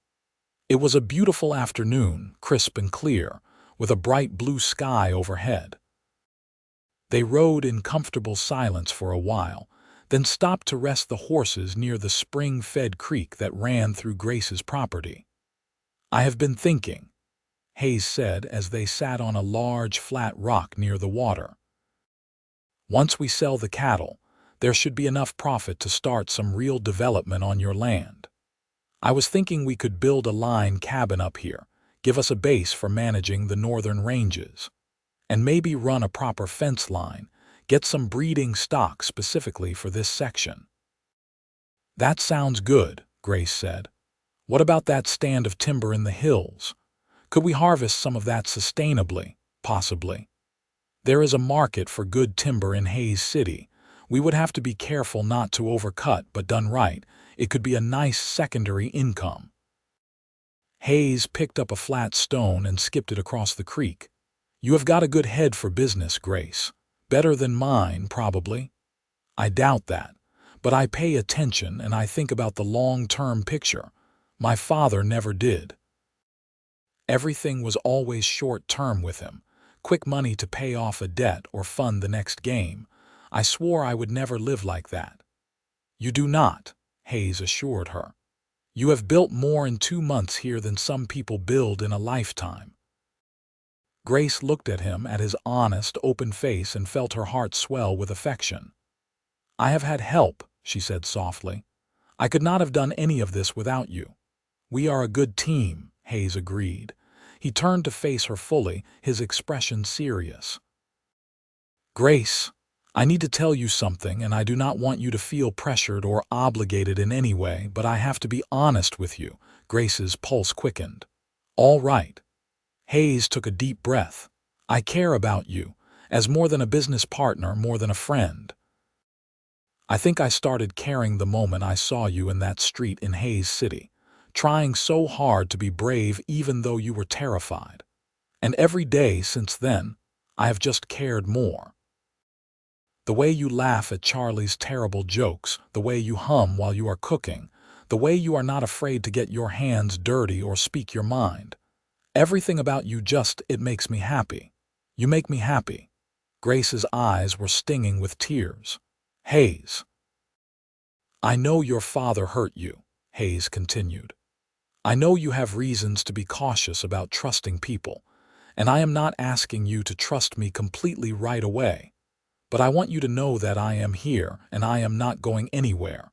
It was a beautiful afternoon, crisp and clear, with a bright blue sky overhead. They rode in comfortable silence for a while, then stopped to rest the horses near the spring-fed creek that ran through Grace's property. "I have been thinking," Hayes said as they sat on a large flat rock near the water. "Once we sell the cattle, there should be enough profit to start some real development on your land. I was thinking we could build a line cabin up here, give us a base for managing the northern ranges, and maybe run a proper fence line, get some breeding stock specifically for this section." "That sounds good," Grace said. "What about that stand of timber in the hills? Could we harvest some of that sustainably, possibly? There is a market for good timber in Hayes City. We would have to be careful not to overcut, but done right, it could be a nice secondary income." Hayes picked up a flat stone and skipped it across the creek. "You have got a good head for business, Grace. Better than mine, probably." "I doubt that. But I pay attention and I think about the long-term picture. My father never did. Everything was always short-term with him. quick money to pay off a debt or fund the next game. I swore I would never live like that." "You do not," Hayes assured her. "You have built more in 2 months here than some people build in a lifetime." Grace looked at him, at his honest, open face, and felt her heart swell with affection. "I have had help," she said softly. "I could not have done any of this without you." "We are a good team," Hayes agreed. He turned to face her fully, his expression serious. "Grace, I need to tell you something, and I do not want you to feel pressured or obligated in any way, but I have to be honest with you." Grace's pulse quickened. "All right." Hayes took a deep breath. "I care about you, as more than a business partner, more than a friend. I think I started caring the moment I saw you in that street in Hayes City, trying so hard to be brave even though you were terrified. And every day since then, I have just cared more. The way you laugh at Charlie's terrible jokes, the way you hum while you are cooking, the way you are not afraid to get your hands dirty or speak your mind. Everything about you it makes me happy. You make me happy." Grace's eyes were stinging with tears. "Hayes." "I know your father hurt you," Hayes continued. "I know you have reasons to be cautious about trusting people, and I am not asking you to trust me completely right away. But I want you to know that I am here and I am not going anywhere.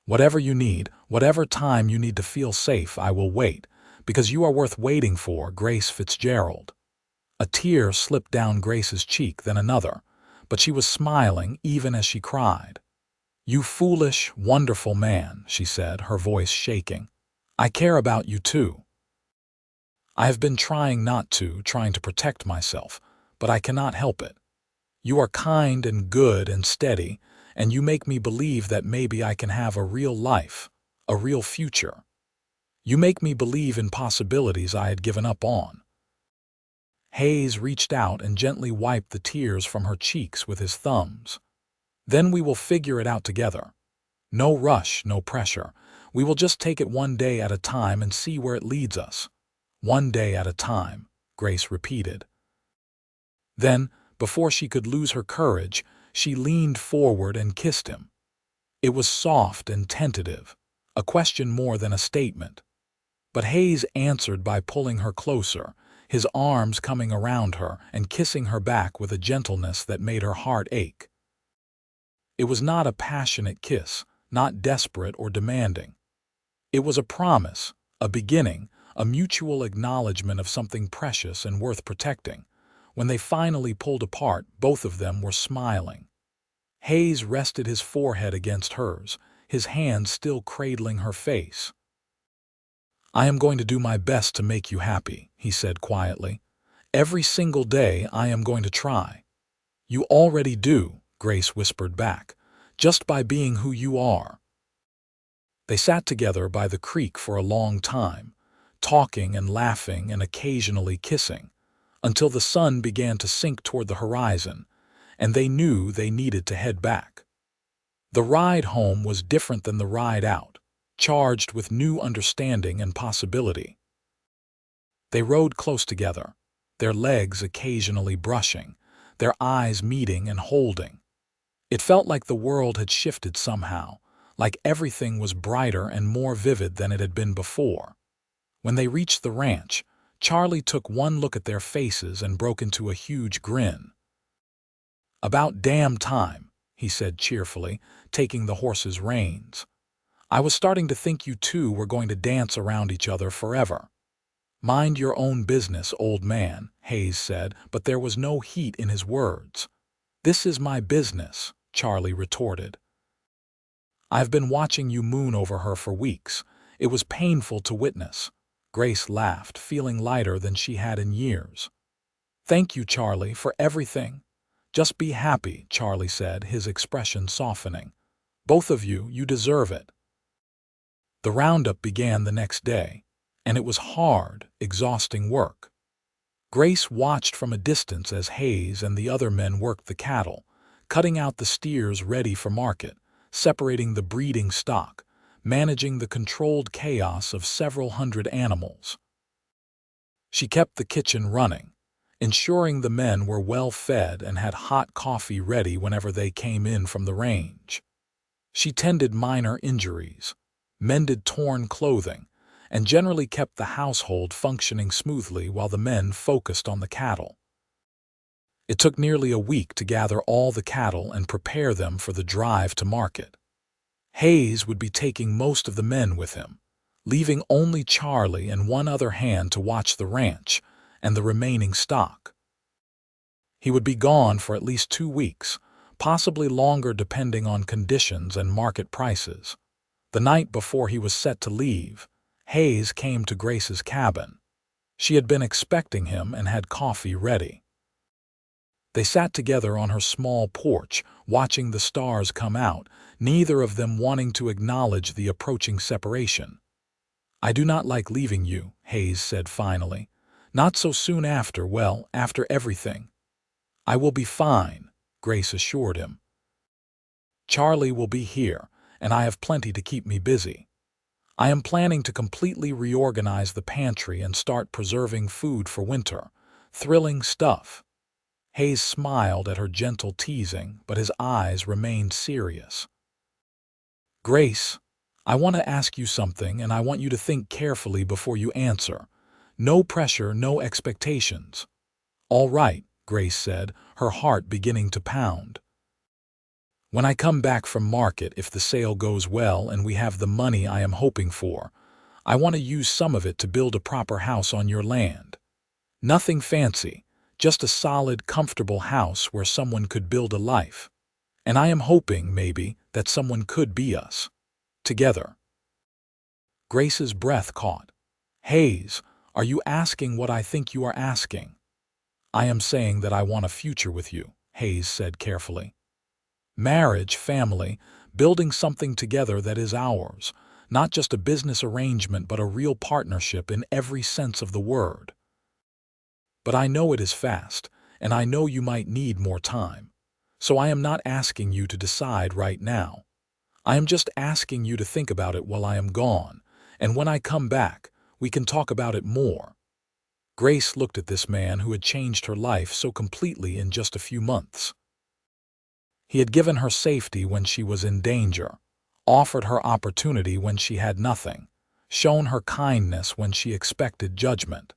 Whatever you need, whatever time you need to feel safe, I will wait, because you are worth waiting for." Grace Fitzgerald. A tear slipped down Grace's cheek, then another, but she was smiling even as she cried. "You foolish, wonderful man," she said, her voice shaking. "I care about you too. I have been trying trying to protect myself, but I cannot help it. You are kind and good and steady, and you make me believe that maybe I can have a real life, a real future. You make me believe in possibilities I had given up on." Hayes reached out and gently wiped the tears from her cheeks with his thumbs. "Then we will figure it out together. No rush, no pressure. We will just take it one day at a time and see where it leads us." "One day at a time," Grace repeated. Then, before she could lose her courage, she leaned forward and kissed him. It was soft and tentative, a question more than a statement. But Hayes answered by pulling her closer, his arms coming around her and kissing her back with a gentleness that made her heart ache. It was not a passionate kiss, not desperate or demanding. It was a promise, a beginning, a mutual acknowledgement of something precious and worth protecting. When they finally pulled apart, both of them were smiling. Hayes rested his forehead against hers, his hand still cradling her face. "I am going to do my best to make you happy," he said quietly. "Every single day I am going to try." "You already do," Grace whispered back, "just by being who you are." They sat together by the creek for a long time, talking and laughing and occasionally kissing, until the sun began to sink toward the horizon, and they knew they needed to head back. The ride home was different than the ride out, charged with new understanding and possibility. They rode close together, their legs occasionally brushing, their eyes meeting and holding. It felt like the world had shifted somehow, like everything was brighter and more vivid than it had been before. When they reached the ranch, Charlie took one look at their faces and broke into a huge grin. "About damn time," he said cheerfully, taking the horse's reins. "I was starting to think you two were going to dance around each other forever." "Mind your own business, old man," Hayes said, but there was no heat in his words. "This is my business," Charlie retorted. "I've been watching you moon over her for weeks. It was painful to witness." Grace laughed, feeling lighter than she had in years. "Thank you, Charlie, for everything." "Just be happy," Charlie said, his expression softening. "Both of you, you deserve it." The roundup began the next day, and it was hard, exhausting work. Grace watched from a distance as Hayes and the other men worked the cattle, cutting out the steers ready for market, separating the breeding stock, managing the controlled chaos of several hundred animals. She kept the kitchen running, ensuring the men were well fed and had hot coffee ready whenever they came in from the range. She tended minor injuries, mended torn clothing, and generally kept the household functioning smoothly while the men focused on the cattle. It took nearly a week to gather all the cattle and prepare them for the drive to market. Hayes would be taking most of the men with him, leaving only Charlie and one other hand to watch the ranch and the remaining stock. He would be gone for at least 2 weeks, possibly longer depending on conditions and market prices. The night before he was set to leave, Hayes came to Grace's cabin. She had been expecting him and had coffee ready. They sat together on her small porch, watching the stars come out, neither of them wanting to acknowledge the approaching separation. "I do not like leaving you," Hayes said finally. "Not so soon after, well, after everything." "I will be fine," Grace assured him. "Charlie will be here, and I have plenty to keep me busy. I am planning to completely reorganize the pantry and start preserving food for winter. Thrilling stuff." Hayes smiled at her gentle teasing, but his eyes remained serious. "Grace, I want to ask you something, and I want you to think carefully before you answer. No pressure, no expectations." "All right," Grace said, her heart beginning to pound. "When I come back from market, if the sale goes well and we have the money I am hoping for, I want to use some of it to build a proper house on your land. Nothing fancy, just a solid, comfortable house where someone could build a life. And I am hoping, maybe, that someone could be us. Together." Grace's breath caught. "Hayes, are you asking what I think you are asking?" "I am saying that I want a future with you," Hayes said carefully. "Marriage, family, building something together that is ours, not just a business arrangement but a real partnership in every sense of the word. But I know it is fast, and I know you might need more time. So I am not asking you to decide right now. I am just asking you to think about it while I am gone, and when I come back, we can talk about it more." Grace looked at this man who had changed her life so completely in just a few months. He had given her safety when she was in danger, offered her opportunity when she had nothing, shown her kindness when she expected judgment.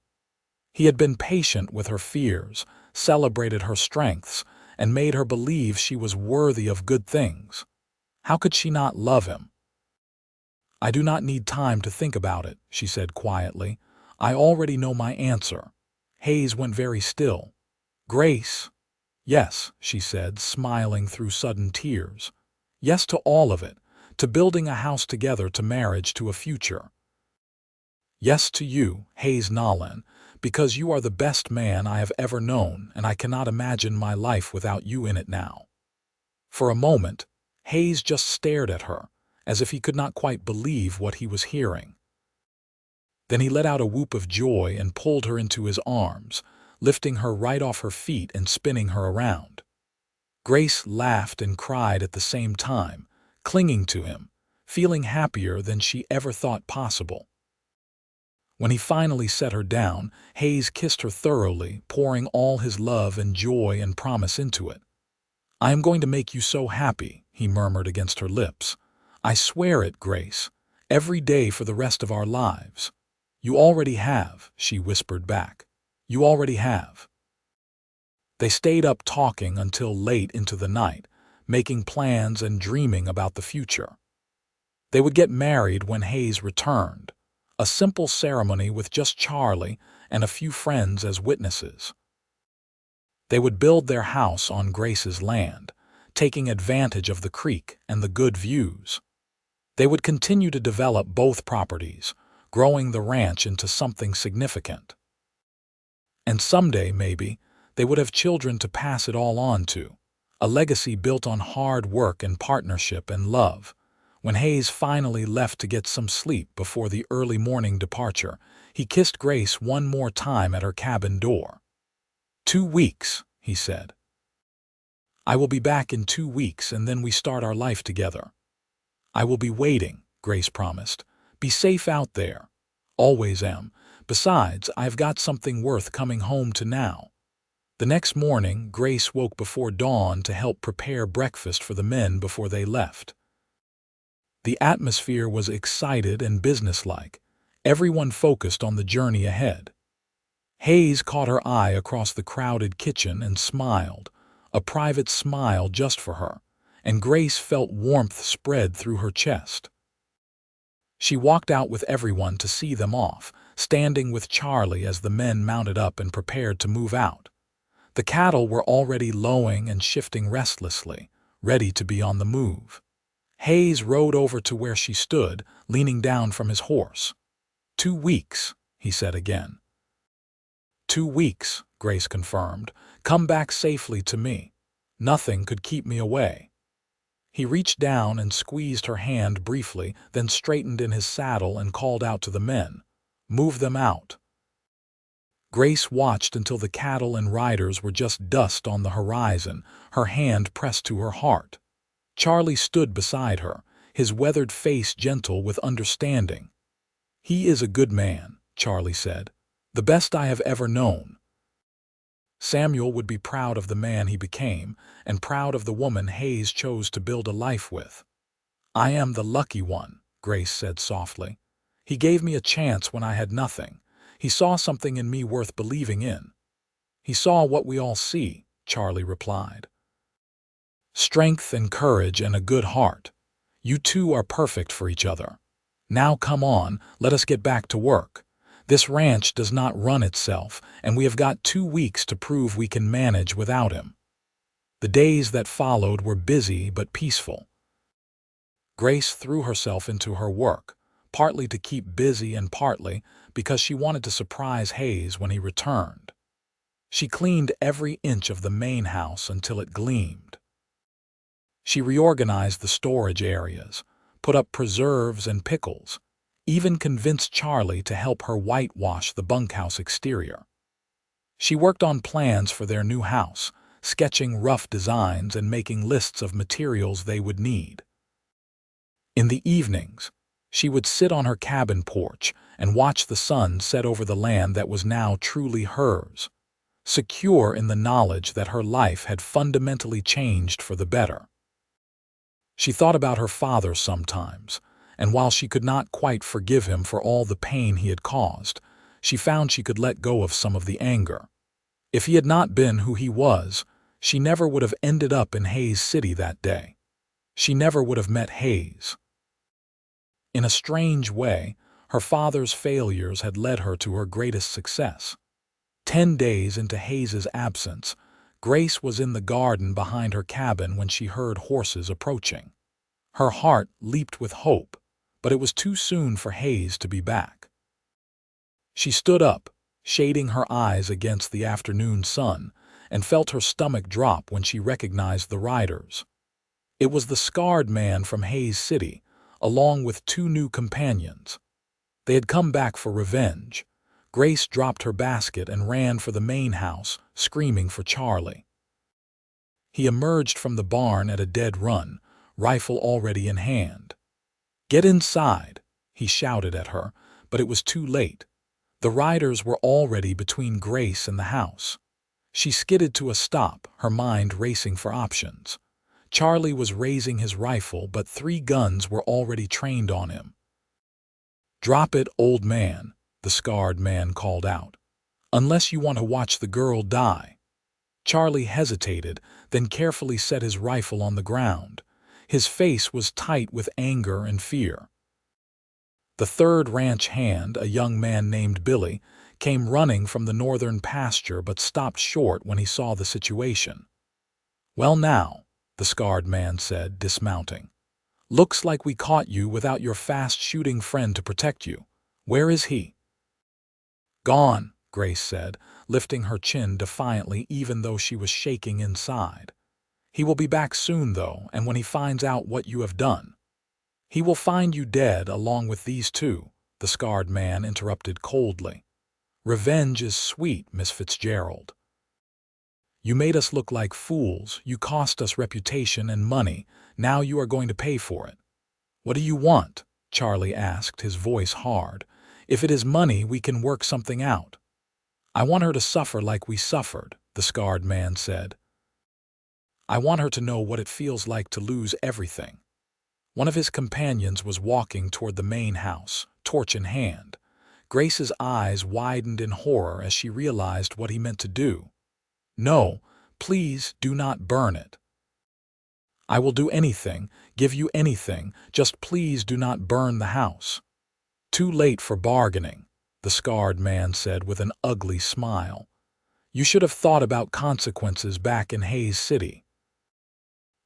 He had been patient with her fears, celebrated her strengths, and made her believe she was worthy of good things. How could she not love him? "I do not need time to think about it," she said quietly. "I already know my answer." Hayes went very still. "Grace?" "Yes," she said, smiling through sudden tears. "Yes to all of it, to building a house together, to marriage, to a future. Yes to you, Hayes Nolan, because you are the best man I have ever known, and I cannot imagine my life without you in it now." For a moment, Hayes just stared at her, as if he could not quite believe what he was hearing. Then he let out a whoop of joy and pulled her into his arms, lifting her right off her feet and spinning her around. Grace laughed and cried at the same time, clinging to him, feeling happier than she ever thought possible. When he finally set her down, Hayes kissed her thoroughly, pouring all his love and joy and promise into it. "I am going to make you so happy," he murmured against her lips. "I swear it, Grace, every day for the rest of our lives." "You already have," she whispered back. "You already have." They stayed up talking until late into the night, making plans and dreaming about the future. They would get married when Hayes returned, a simple ceremony with just Charlie and a few friends as witnesses. They would build their house on Grace's land, taking advantage of the creek and the good views. They would continue to develop both properties, growing the ranch into something significant. And someday, maybe, they would have children to pass it all on to, a legacy built on hard work and partnership and love. When Hayes finally left to get some sleep before the early morning departure, he kissed Grace one more time at her cabin door. 2 weeks, he said. "I will be back in 2 weeks, and then we start our life together." "I will be waiting," Grace promised. "Be safe out there." "Always am. Besides, I've got something worth coming home to now." The next morning, Grace woke before dawn to help prepare breakfast for the men before they left. The atmosphere was excited and businesslike, everyone focused on the journey ahead. Hayes caught her eye across the crowded kitchen and smiled, a private smile just for her, and Grace felt warmth spread through her chest. She walked out with everyone to see them off, standing with Charlie as the men mounted up and prepared to move out. The cattle were already lowing and shifting restlessly, ready to be on the move. Hayes rode over to where she stood, leaning down from his horse. 2 weeks, he said again. 2 weeks, Grace confirmed. Come back safely to me. Nothing could keep me away. He reached down and squeezed her hand briefly, then straightened in his saddle and called out to the men, "Move them out." Grace watched until the cattle and riders were just dust on the horizon, her hand pressed to her heart. Charlie stood beside her, his weathered face gentle with understanding. "He is a good man," Charlie said, "the best I have ever known." Samuel would be proud of the man he became, and proud of the woman Hayes chose to build a life with. "I am the lucky one," Grace said softly. "He gave me a chance when I had nothing. He saw something in me worth believing in." "He saw what we all see," Charlie replied. "Strength and courage and a good heart. You two are perfect for each other. Now come on, let us get back to work. This ranch does not run itself, and we have got 2 weeks to prove we can manage without him." The days that followed were busy but peaceful. Grace threw herself into her work, partly to keep busy and partly because she wanted to surprise Hayes when he returned. She cleaned every inch of the main house until it gleamed. She reorganized the storage areas, put up preserves and pickles, even convinced Charlie to help her whitewash the bunkhouse exterior. She worked on plans for their new house, sketching rough designs and making lists of materials they would need. In the evenings, she would sit on her cabin porch and watch the sun set over the land that was now truly hers, secure in the knowledge that her life had fundamentally changed for the better. She thought about her father sometimes, and while she could not quite forgive him for all the pain he had caused, she found she could let go of some of the anger. If he had not been who he was, she never would have ended up in Hayes City that day. She never would have met Hayes. In a strange way, her father's failures had led her to her greatest success. 10 days into Hayes's absence, Grace was in the garden behind her cabin when she heard horses approaching. Her heart leaped with hope, but it was too soon for Hayes to be back. She stood up, shading her eyes against the afternoon sun, and felt her stomach drop when she recognized the riders. It was the scarred man from Hayes City, along with 2 new companions. They had come back for revenge. Grace dropped her basket and ran for the main house, screaming for Charlie. He emerged from the barn at a dead run, rifle already in hand. "Get inside," he shouted at her, but it was too late. The riders were already between Grace and the house. She skidded to a stop, her mind racing for options. Charlie was raising his rifle, but 3 guns were already trained on him. "Drop it, old man," the scarred man called out. "Unless you want to watch the girl die." Charlie hesitated, then carefully set his rifle on the ground. His face was tight with anger and fear. The 3rd ranch hand, a young man named Billy, came running from the northern pasture but stopped short when he saw the situation. "Well now," the scarred man said, dismounting. "Looks like we caught you without your fast-shooting friend to protect you. Where is he?" "Gone," Grace said, lifting her chin defiantly even though she was shaking inside. "He will be back soon, though, and when he finds out what you have done." "He will find you dead along with these 2, the scarred man interrupted coldly. "Revenge is sweet, Miss Fitzgerald. You made us look like fools, you cost us reputation and money, now you are going to pay for it." "What do you want?" Charlie asked, his voice hard. "If it is money, we can work something out." "I want her to suffer like we suffered," the scarred man said. I want her to know what it feels like to lose everything. One of his companions was walking toward the main house, torch in hand. Grace's eyes widened in horror as she realized what he meant to do. No, please do not burn it. I will do anything, give you anything, just please do not burn the house. Too late for bargaining, the scarred man said with an ugly smile. You should have thought about consequences back in Hayes City.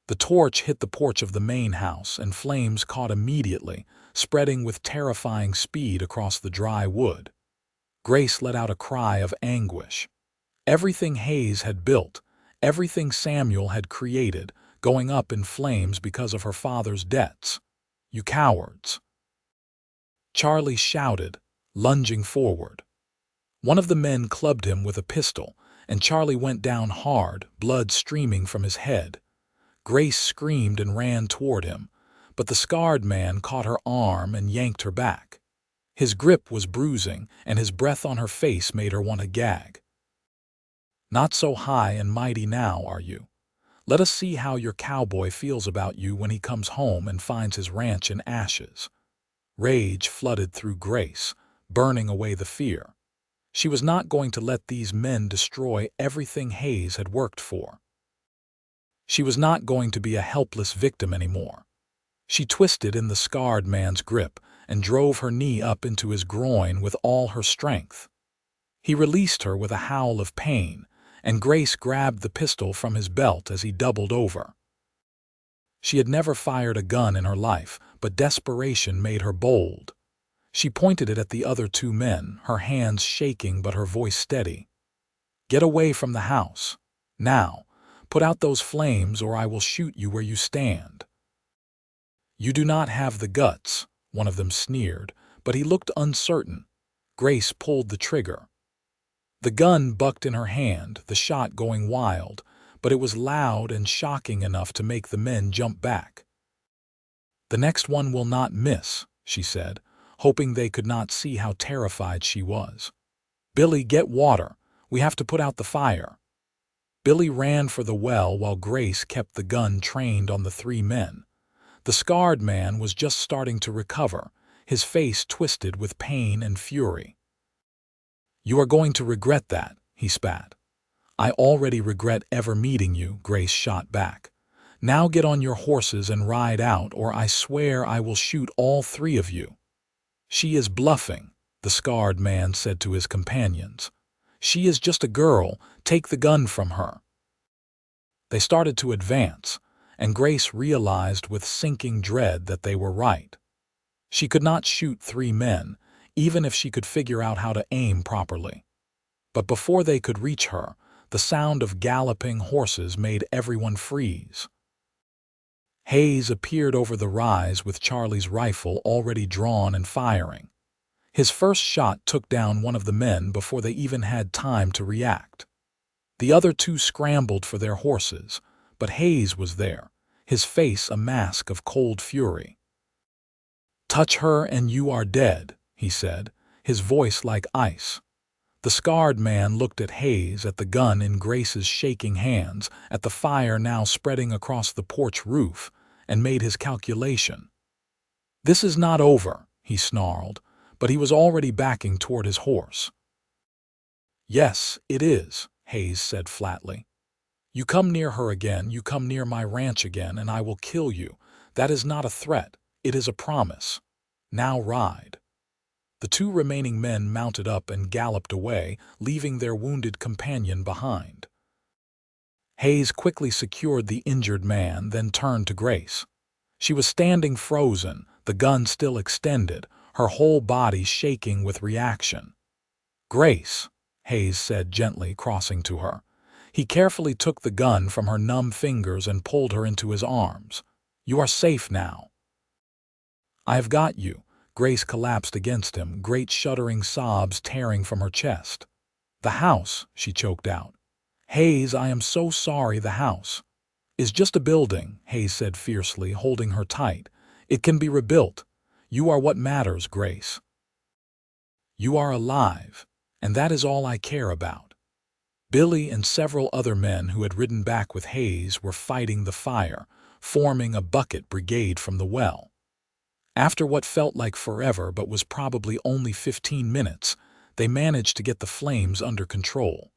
The torch hit the porch of the main house, and flames caught immediately, spreading with terrifying speed across the dry wood. Grace let out a cry of anguish. Everything Hayes had built, everything Samuel had created, going up in flames because of her father's debts. You cowards! Charlie shouted, lunging forward. One of the men clubbed him with a pistol, and Charlie went down hard, blood streaming from his head. Grace screamed and ran toward him, but the scarred man caught her arm and yanked her back. His grip was bruising, and his breath on her face made her want to gag. Not so high and mighty now, are you? Let us see how your cowboy feels about you when he comes home and finds his ranch in ashes. Rage flooded through Grace, burning away the fear. She was not going to let these men destroy everything Hayes had worked for. She was not going to be a helpless victim anymore. She twisted in the scarred man's grip and drove her knee up into his groin with all her strength. He released her with a howl of pain, and Grace grabbed the pistol from his belt as he doubled over. She had never fired a gun in her life, but desperation made her bold. She pointed it at the other two men, her hands shaking but her voice steady. Get away from the house. Now, put out those flames or I will shoot you where you stand. You do not have the guts, one of them sneered, but he looked uncertain. Grace pulled the trigger. The gun bucked in her hand, the shot going wild, but it was loud and shocking enough to make the men jump back. The next one will not miss, she said, hoping they could not see how terrified she was. Billy, get water. We have to put out the fire. Billy ran for the well while Grace kept the gun trained on the three men. The scarred man was just starting to recover, his face twisted with pain and fury. You are going to regret that, he spat. I already regret ever meeting you, Grace shot back. Now get on your horses and ride out, or I swear I will shoot all three of you. She is bluffing, the scarred man said to his companions. She is just a girl, take the gun from her. They started to advance, and Grace realized with sinking dread that they were right. She could not shoot three men, even if she could figure out how to aim properly. But before they could reach her, the sound of galloping horses made everyone freeze. Hayes appeared over the rise with Charlie's rifle already drawn and firing. His first shot took down one of the men before they even had time to react. The other two scrambled for their horses, but Hayes was there, his face a mask of cold fury. Touch her and you are dead, he said, his voice like ice. The scarred man looked at Hayes, at the gun in Grace's shaking hands, at the fire now spreading across the porch roof, and made his calculation. This is not over, he snarled, but he was already backing toward his horse. Yes, it is, Hayes said flatly. You come near her again, you come near my ranch again, and I will kill you. That is not a threat, it is a promise. Now ride. The two remaining men mounted up and galloped away, leaving their wounded companion behind. Hayes quickly secured the injured man, then turned to Grace. She was standing frozen, the gun still extended, her whole body shaking with reaction. Grace, Hayes said gently, crossing to her. He carefully took the gun from her numb fingers and pulled her into his arms. You are safe now. I have got you. Grace collapsed against him, great shuddering sobs tearing from her chest. The house, she choked out. Hayes, I am so sorry, the house is just a building, Hayes said fiercely, holding her tight. It can be rebuilt. You are what matters, Grace. You are alive, and that is all I care about. Billy and several other men who had ridden back with Hayes were fighting the fire, forming a bucket brigade from the well. After what felt like forever but was probably only 15 minutes, they managed to get the flames under control.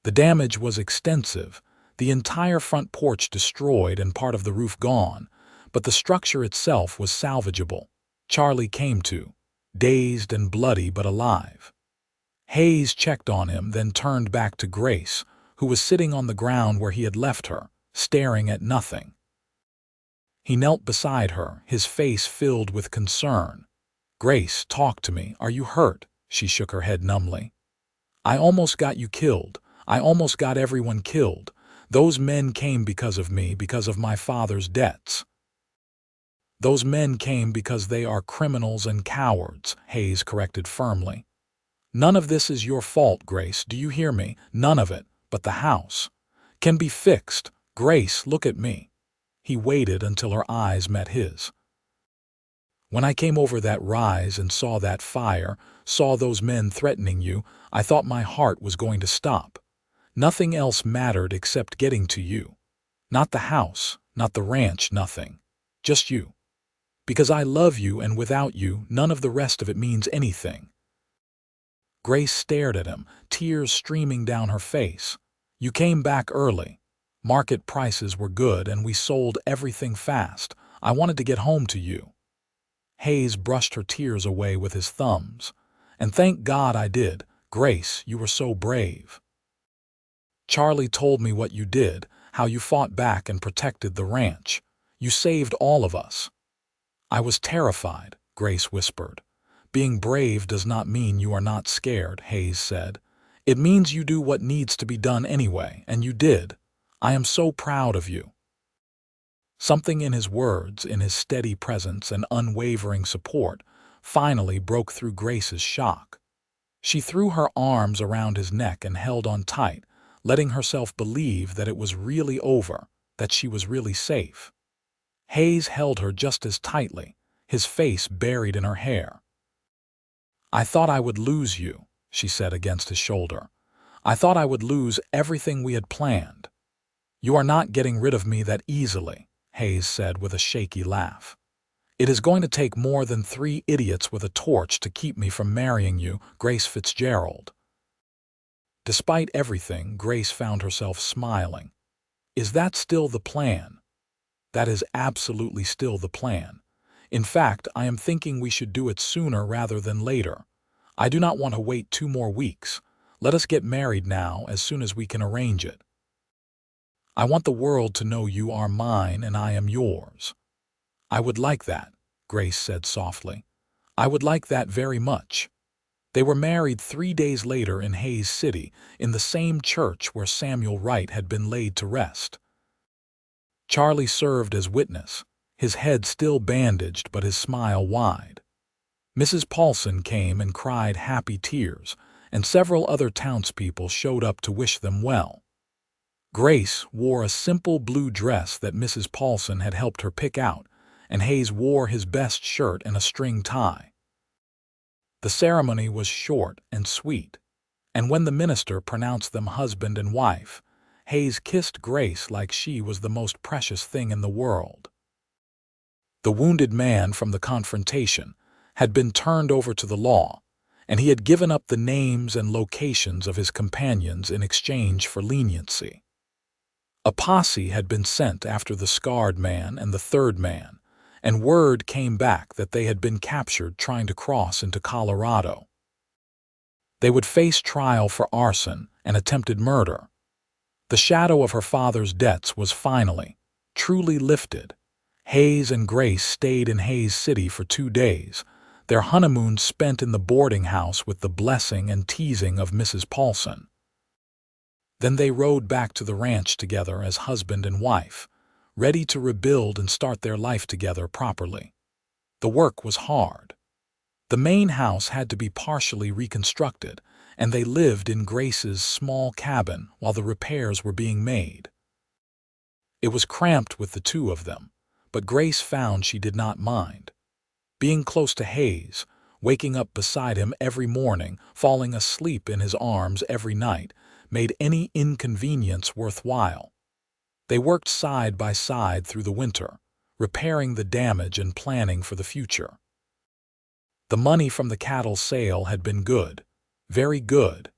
The damage was extensive, the entire front porch destroyed and part of the roof gone, but the structure itself was salvageable. Charlie came to, dazed and bloody but alive. Hayes checked on him, then turned back to Grace, who was sitting on the ground where he had left her, staring at nothing. He knelt beside her, his face filled with concern. "Grace, talk to me. Are you hurt?" She shook her head numbly. "I almost got you killed. I almost got everyone killed. Those men came because of me, because of my father's debts." "Those men came because they are criminals and cowards," Hayes corrected firmly. "None of this is your fault, Grace. Do you hear me? None of it. But the house can be fixed. Grace, look at me." He waited until her eyes met his. "When I came over that rise and saw that fire, saw those men threatening you, I thought my heart was going to stop. Nothing else mattered except getting to you. Not the house, not the ranch, nothing. Just you. Because I love you, and without you, none of the rest of it means anything." Grace stared at him, tears streaming down her face. "You came back early. Market prices were good and we sold everything fast. I wanted to get home to you." Hayes brushed her tears away with his thumbs. "And thank God I did. Grace, you were so brave. Charlie told me what you did, how you fought back and protected the ranch. You saved all of us." "I was terrified," Grace whispered. "Being brave does not mean you are not scared," Hayes said. "It means you do what needs to be done anyway, and you did. I am so proud of you." Something in his words, in his steady presence and unwavering support, finally broke through Grace's shock. She threw her arms around his neck and held on tight, letting herself believe that it was really over, that she was really safe. Hayes held her just as tightly, his face buried in her hair. "I thought I would lose you," she said against his shoulder. "I thought I would lose everything we had planned." "You are not getting rid of me that easily," Hayes said with a shaky laugh. "It is going to take more than 3 idiots with a torch to keep me from marrying you, Grace Fitzgerald." Despite everything, Grace found herself smiling. "Is that still the plan?" "That is absolutely still the plan. In fact, I am thinking we should do it sooner rather than later. I do not want to wait 2 more weeks. Let us get married now, as soon as we can arrange it. I want the world to know you are mine and I am yours." "I would like that," Grace said softly. "I would like that very much." They were married 3 days later in Hayes City, in the same church where Samuel Wright had been laid to rest. Charlie served as witness, his head still bandaged but his smile wide. Mrs. Paulson came and cried happy tears, and several other townspeople showed up to wish them well. Grace wore a simple blue dress that Mrs. Paulson had helped her pick out, and Hayes wore his best shirt and a string tie. The ceremony was short and sweet, and when the minister pronounced them husband and wife, Hayes kissed Grace like she was the most precious thing in the world. The wounded man from the confrontation had been turned over to the law, and he had given up the names and locations of his companions in exchange for leniency. A posse had been sent after the scarred man and the third man, and word came back that they had been captured trying to cross into Colorado. They would face trial for arson and attempted murder. The shadow of her father's debts was finally, truly lifted. Hayes and Grace stayed in Hayes City for 2 days, their honeymoon spent in the boarding house with the blessing and teasing of Mrs. Paulson. Then they rode back to the ranch together as husband and wife, ready to rebuild and start their life together properly. The work was hard. The main house had to be partially reconstructed, and they lived in Grace's small cabin while the repairs were being made. It was cramped with the 2 of them, but Grace found she did not mind. Being close to Hayes, waking up beside him every morning, falling asleep in his arms every night, made any inconvenience worthwhile. They worked side by side through the winter, repairing the damage and planning for the future. The money from the cattle sale had been good, very good,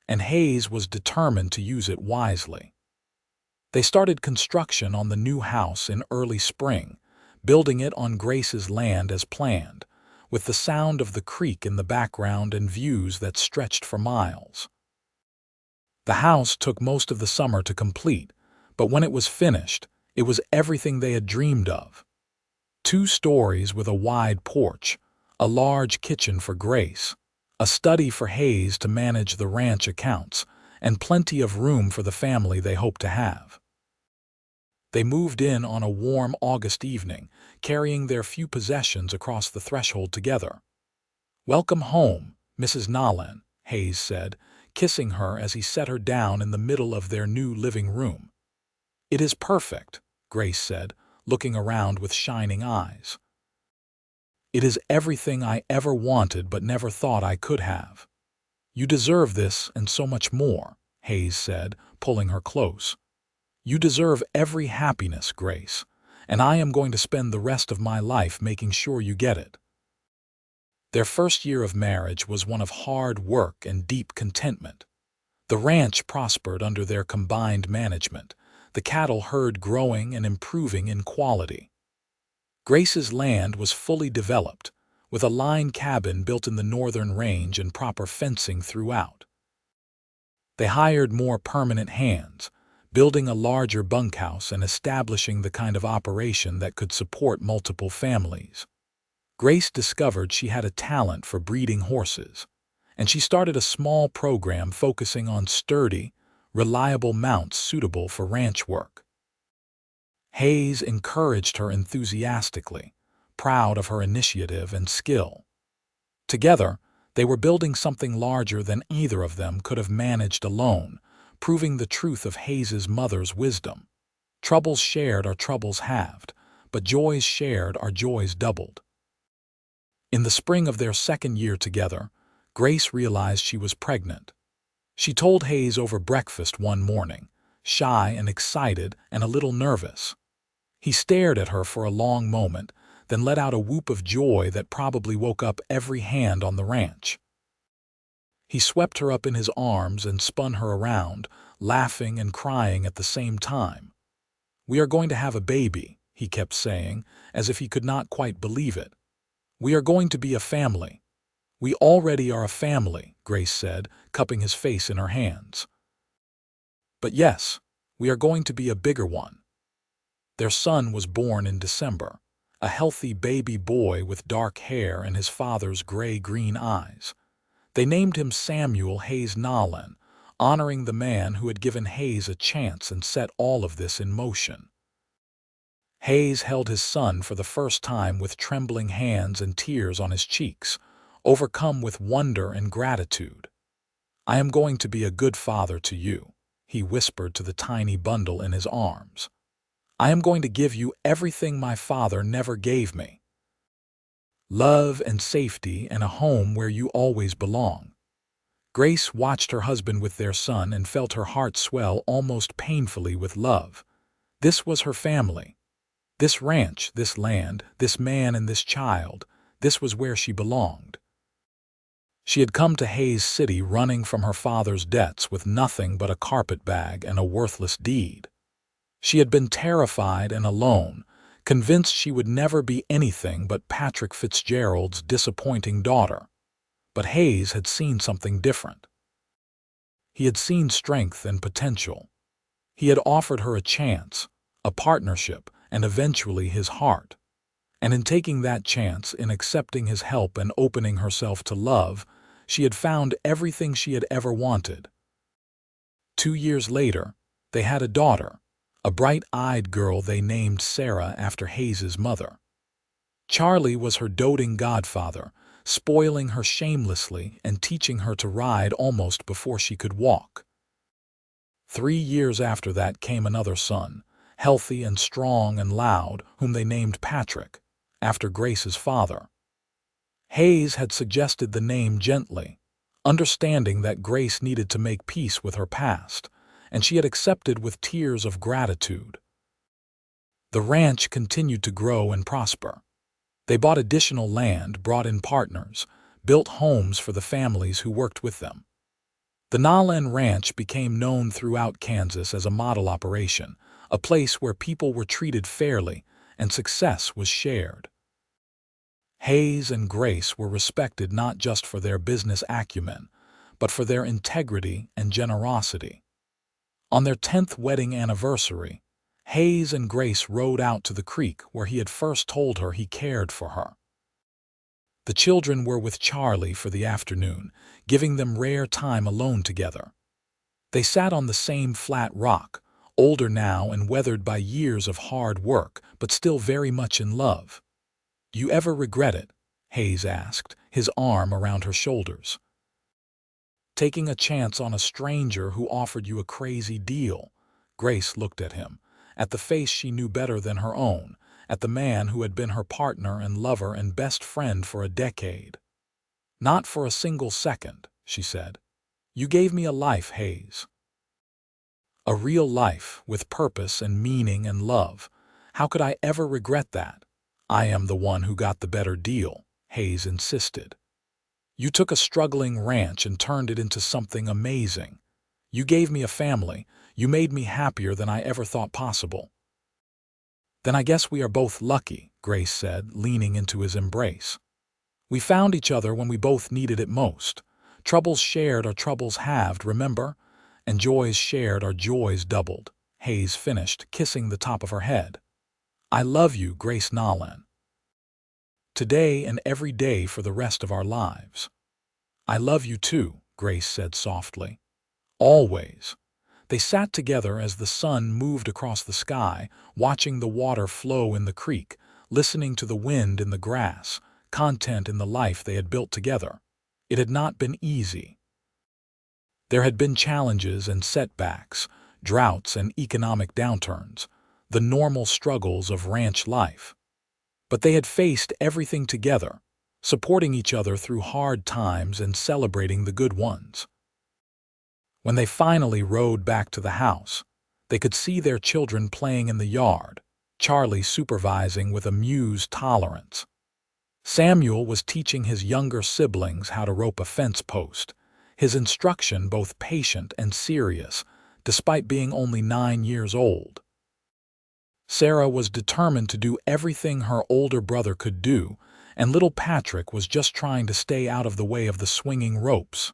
and Hayes was determined to use it wisely. They started construction on the new house in early spring, building it on Grace's land as planned, with the sound of the creek in the background and views that stretched for miles. The house took most of the summer to complete, but when it was finished, it was everything they had dreamed of. 2 stories with a wide porch, a large kitchen for Grace, a study for Hayes to manage the ranch accounts, and plenty of room for the family they hoped to have. They moved in on a warm August evening, carrying their few possessions across the threshold together. "Welcome home, Mrs. Nolan," Hayes said, kissing her as he set her down in the middle of their new living room. "It is perfect," Grace said, looking around with shining eyes. "It is everything I ever wanted but never thought I could have." "You deserve this and so much more," Hayes said, pulling her close. "You deserve every happiness, Grace, and I am going to spend the rest of my life making sure you get it." Their first year of marriage was one of hard work and deep contentment. The ranch prospered under their combined management, the cattle herd growing and improving in quality. Grace's land was fully developed, with a line cabin built in the northern range and proper fencing throughout. They hired more permanent hands, building a larger bunkhouse and establishing the kind of operation that could support multiple families. Grace discovered she had a talent for breeding horses, and she started a small program focusing on sturdy, reliable mounts suitable for ranch work. Hayes encouraged her enthusiastically, proud of her initiative and skill. Together, they were building something larger than either of them could have managed alone, proving the truth of Hayes's mother's wisdom. Troubles shared are troubles halved, but joys shared are joys doubled. In the spring of their second year together, Grace realized she was pregnant. She told Hayes over breakfast one morning, shy and excited and a little nervous. He stared at her for a long moment, then let out a whoop of joy that probably woke up every hand on the ranch. He swept her up in his arms and spun her around, laughing and crying at the same time. "We are going to have a baby," he kept saying, as if he could not quite believe it. "We are going to be a family." "We already are a family," Grace said, cupping his face in her hands. "But yes, we are going to be a bigger one." Their son was born in December, a healthy baby boy with dark hair and his father's gray-green eyes. They named him Samuel Hayes Nolan, honoring the man who had given Hayes a chance and set all of this in motion. Hayes held his son for the first time with trembling hands and tears on his cheeks, overcome with wonder and gratitude. "I am going to be a good father to you," he whispered to the tiny bundle in his arms. "I am going to give you everything my father never gave me. Love and safety and a home where you always belong." Grace watched her husband with their son and felt her heart swell almost painfully with love. This was her family. This ranch, this land, this man and this child, this was where she belonged. She had come to Hayes City running from her father's debts with nothing but a carpetbag and a worthless deed. She had been terrified and alone, convinced she would never be anything but Patrick Fitzgerald's disappointing daughter. But Hayes had seen something different. He had seen strength and potential. He had offered her a chance, a partnership, and eventually his heart. And in taking that chance, in accepting his help and opening herself to love, she had found everything she had ever wanted. 2 years later, they had a daughter, a bright-eyed girl they named Sarah after Hayes's mother. Charlie was her doting godfather, spoiling her shamelessly and teaching her to ride almost before she could walk. 3 years after that came another son, healthy and strong and loud, whom they named Patrick, after Grace's father. Hayes had suggested the name gently, understanding that Grace needed to make peace with her past, and she had accepted with tears of gratitude. The ranch continued to grow and prosper. They bought additional land, brought in partners, built homes for the families who worked with them. The Nolan Ranch became known throughout Kansas as a model operation, a place where people were treated fairly and success was shared. Hayes and Grace were respected not just for their business acumen, but for their integrity and generosity. On their 10th wedding anniversary, Hayes and Grace rode out to the creek where he had first told her he cared for her. The children were with Charlie for the afternoon, giving them rare time alone together. They sat on the same flat rock, older now and weathered by years of hard work, but still very much in love. "You ever regret it?" Hayes asked, his arm around her shoulders. "Taking a chance on a stranger who offered you a crazy deal?" Grace looked at him, at the face she knew better than her own, at the man who had been her partner and lover and best friend for a decade. "Not for a single second," she said. "You gave me a life, Hayes. A real life, with purpose and meaning and love. How could I ever regret that?" "I am the one who got the better deal," Hayes insisted. "You took a struggling ranch and turned it into something amazing. You gave me a family. You made me happier than I ever thought possible." "Then I guess we are both lucky," Grace said, leaning into his embrace. "We found each other when we both needed it most. Troubles shared are troubles halved, remember? And joys shared are joys doubled," Hayes finished, kissing the top of her head. "I love you, Grace Nolan. Today and every day for the rest of our lives." "I love you too," Grace said softly. "Always." They sat together as the sun moved across the sky, watching the water flow in the creek, listening to the wind in the grass, content in the life they had built together. It had not been easy. There had been challenges and setbacks, droughts and economic downturns, the normal struggles of ranch life. But they had faced everything together, supporting each other through hard times and celebrating the good ones. When they finally rode back to the house, they could see their children playing in the yard, Charlie supervising with amused tolerance. Samuel was teaching his younger siblings how to rope a fence post, his instruction both patient and serious, despite being only 9 years old. Sarah was determined to do everything her older brother could do, and little Patrick was just trying to stay out of the way of the swinging ropes.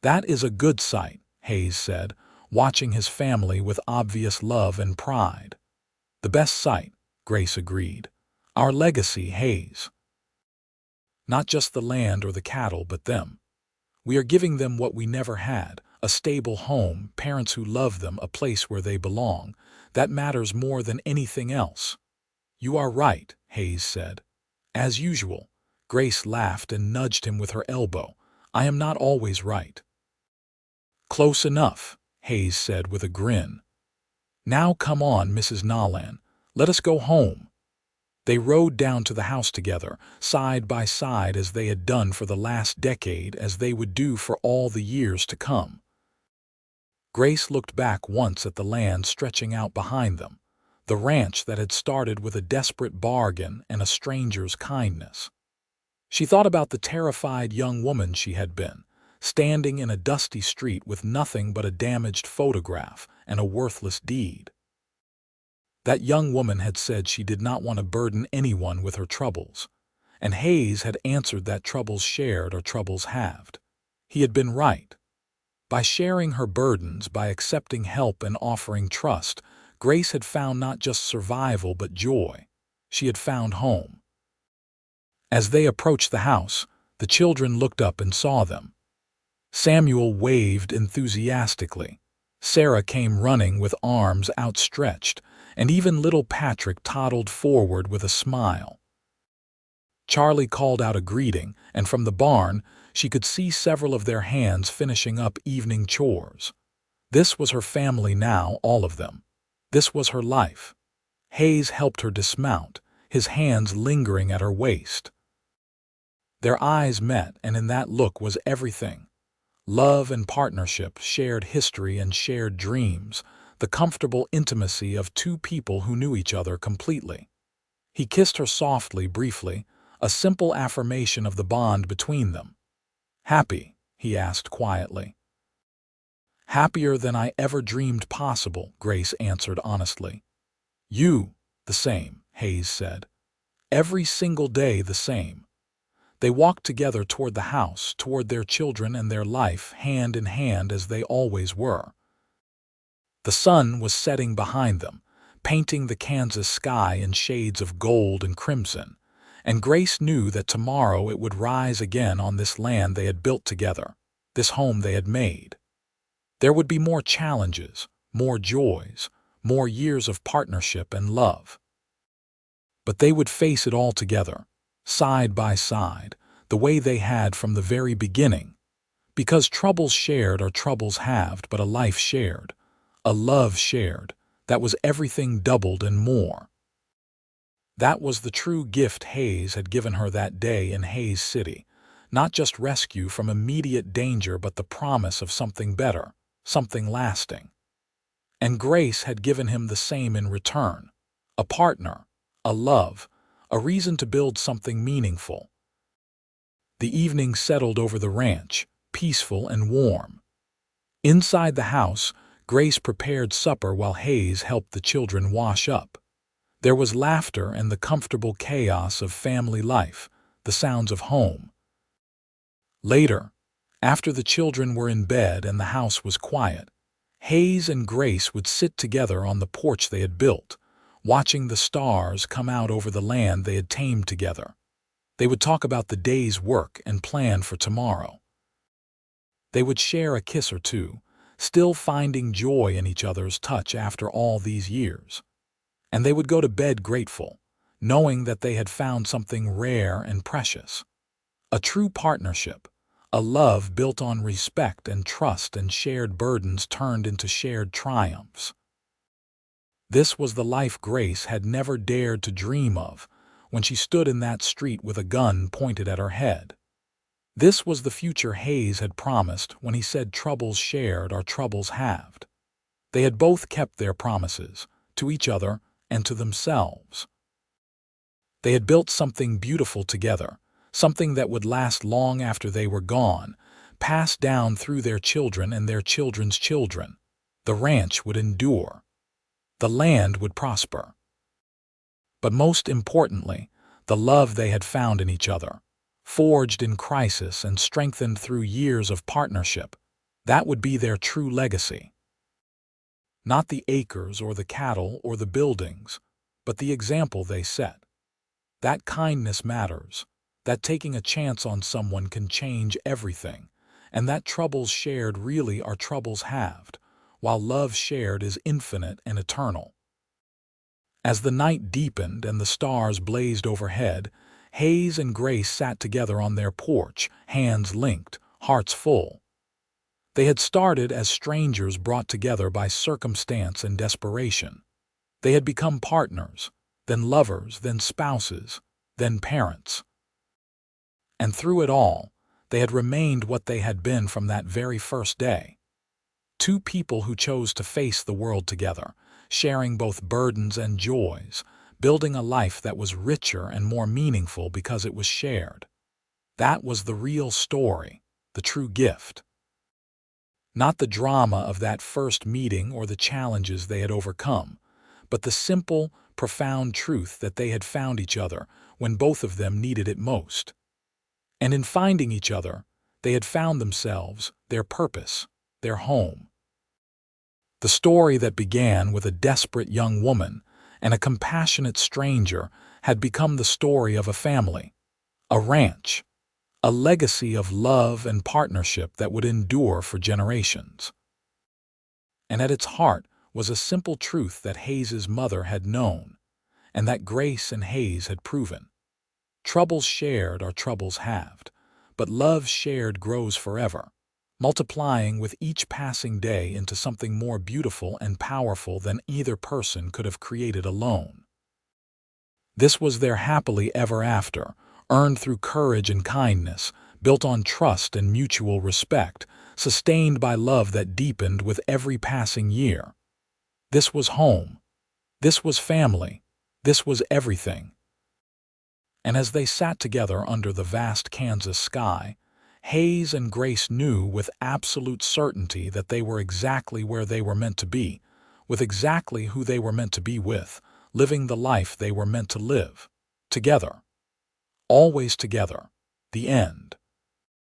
"That is a good sight," Hayes said, watching his family with obvious love and pride. "The best sight," Grace agreed. "Our legacy, Hayes. Not just the land or the cattle, but them. We are giving them what we never had, a stable home, parents who love them, a place where they belong. That matters more than anything else." "You are right," Hayes said. "As usual." Grace laughed and nudged him with her elbow. "I am not always right." "Close enough," Hayes said with a grin. "Now come on, Mrs. Nolan. Let us go home." They rode down to the house together, side by side as they had done for the last decade, as they would do for all the years to come. Grace looked back once at the land stretching out behind them, the ranch that had started with a desperate bargain and a stranger's kindness. She thought about the terrified young woman she had been, standing in a dusty street with nothing but a damaged photograph and a worthless deed. That young woman had said she did not want to burden anyone with her troubles, and Hayes had answered that troubles shared are troubles halved. He had been right. By sharing her burdens, by accepting help and offering trust, Grace had found not just survival but joy. She had found home. As they approached the house, the children looked up and saw them. Samuel waved enthusiastically. Sarah came running with arms outstretched, and even little Patrick toddled forward with a smile. Charlie called out a greeting, and from the barn, she could see several of their hands finishing up evening chores. This was her family now, all of them. This was her life. Hayes helped her dismount, his hands lingering at her waist. Their eyes met, and in that look was everything. Love and partnership, shared history and shared dreams, the comfortable intimacy of two people who knew each other completely. He kissed her softly, briefly, a simple affirmation of the bond between them. "Happy?" he asked quietly. "Happier than I ever dreamed possible," Grace answered honestly. "You, the same," Hayes said. "Every single day the same." They walked together toward the house, toward their children and their life, hand in hand as they always were. The sun was setting behind them, painting the Kansas sky in shades of gold and crimson, and Grace knew that tomorrow it would rise again on this land they had built together, this home they had made. There would be more challenges, more joys, more years of partnership and love. But they would face it all together, side by side, the way they had from the very beginning. Because troubles shared are troubles halved, but a life shared, a love shared, that was everything doubled and more. That was the true gift Hayes had given her that day in Hayes City. Not just rescue from immediate danger, but the promise of something better, something lasting. And Grace had given him the same in return. A partner, a love, a reason to build something meaningful. The evening settled over the ranch, peaceful and warm. Inside the house, Grace prepared supper while Hayes helped the children wash up. There was laughter and the comfortable chaos of family life, the sounds of home. Later, after the children were in bed and the house was quiet, Hayes and Grace would sit together on the porch they had built, watching the stars come out over the land they had tamed together. They would talk about the day's work and plan for tomorrow. They would share a kiss or two, still finding joy in each other's touch after all these years. And they would go to bed grateful, knowing that they had found something rare and precious. A true partnership, a love built on respect and trust and shared burdens turned into shared triumphs. This was the life Grace had never dared to dream of when she stood in that street with a gun pointed at her head. This was the future Hayes had promised when he said troubles shared are troubles halved. They had both kept their promises, to each other and to themselves. They had built something beautiful together, something that would last long after they were gone, passed down through their children and their children's children. The ranch would endure. The land would prosper. But most importantly, the love they had found in each other, forged in crisis and strengthened through years of partnership, that would be their true legacy. Not the acres or the cattle or the buildings, but the example they set. That kindness matters, that taking a chance on someone can change everything, and that troubles shared really are troubles halved, while love shared is infinite and eternal. As the night deepened and the stars blazed overhead, Hayes and Grace sat together on their porch, hands linked, hearts full. They had started as strangers brought together by circumstance and desperation. They had become partners, then lovers, then spouses, then parents. And through it all, they had remained what they had been from that very first day. Two people who chose to face the world together, sharing both burdens and joys, building a life that was richer and more meaningful because it was shared. That was the real story, the true gift. Not the drama of that first meeting or the challenges they had overcome, but the simple, profound truth that they had found each other when both of them needed it most. And in finding each other, they had found themselves, their purpose, their home. The story that began with a desperate young woman and a compassionate stranger had become the story of a family, a ranch, a legacy of love and partnership that would endure for generations. And at its heart was a simple truth that Hayes's mother had known, and that Grace and Hayes had proven. Troubles shared are troubles halved, but love shared grows forever, multiplying with each passing day into something more beautiful and powerful than either person could have created alone. This was their happily ever after, earned through courage and kindness, built on trust and mutual respect, sustained by love that deepened with every passing year. This was home. This was family. This was everything. And as they sat together under the vast Kansas sky, Hayes and Grace knew with absolute certainty that they were exactly where they were meant to be, with exactly who they were meant to be with, living the life they were meant to live. Together. Always together. The end.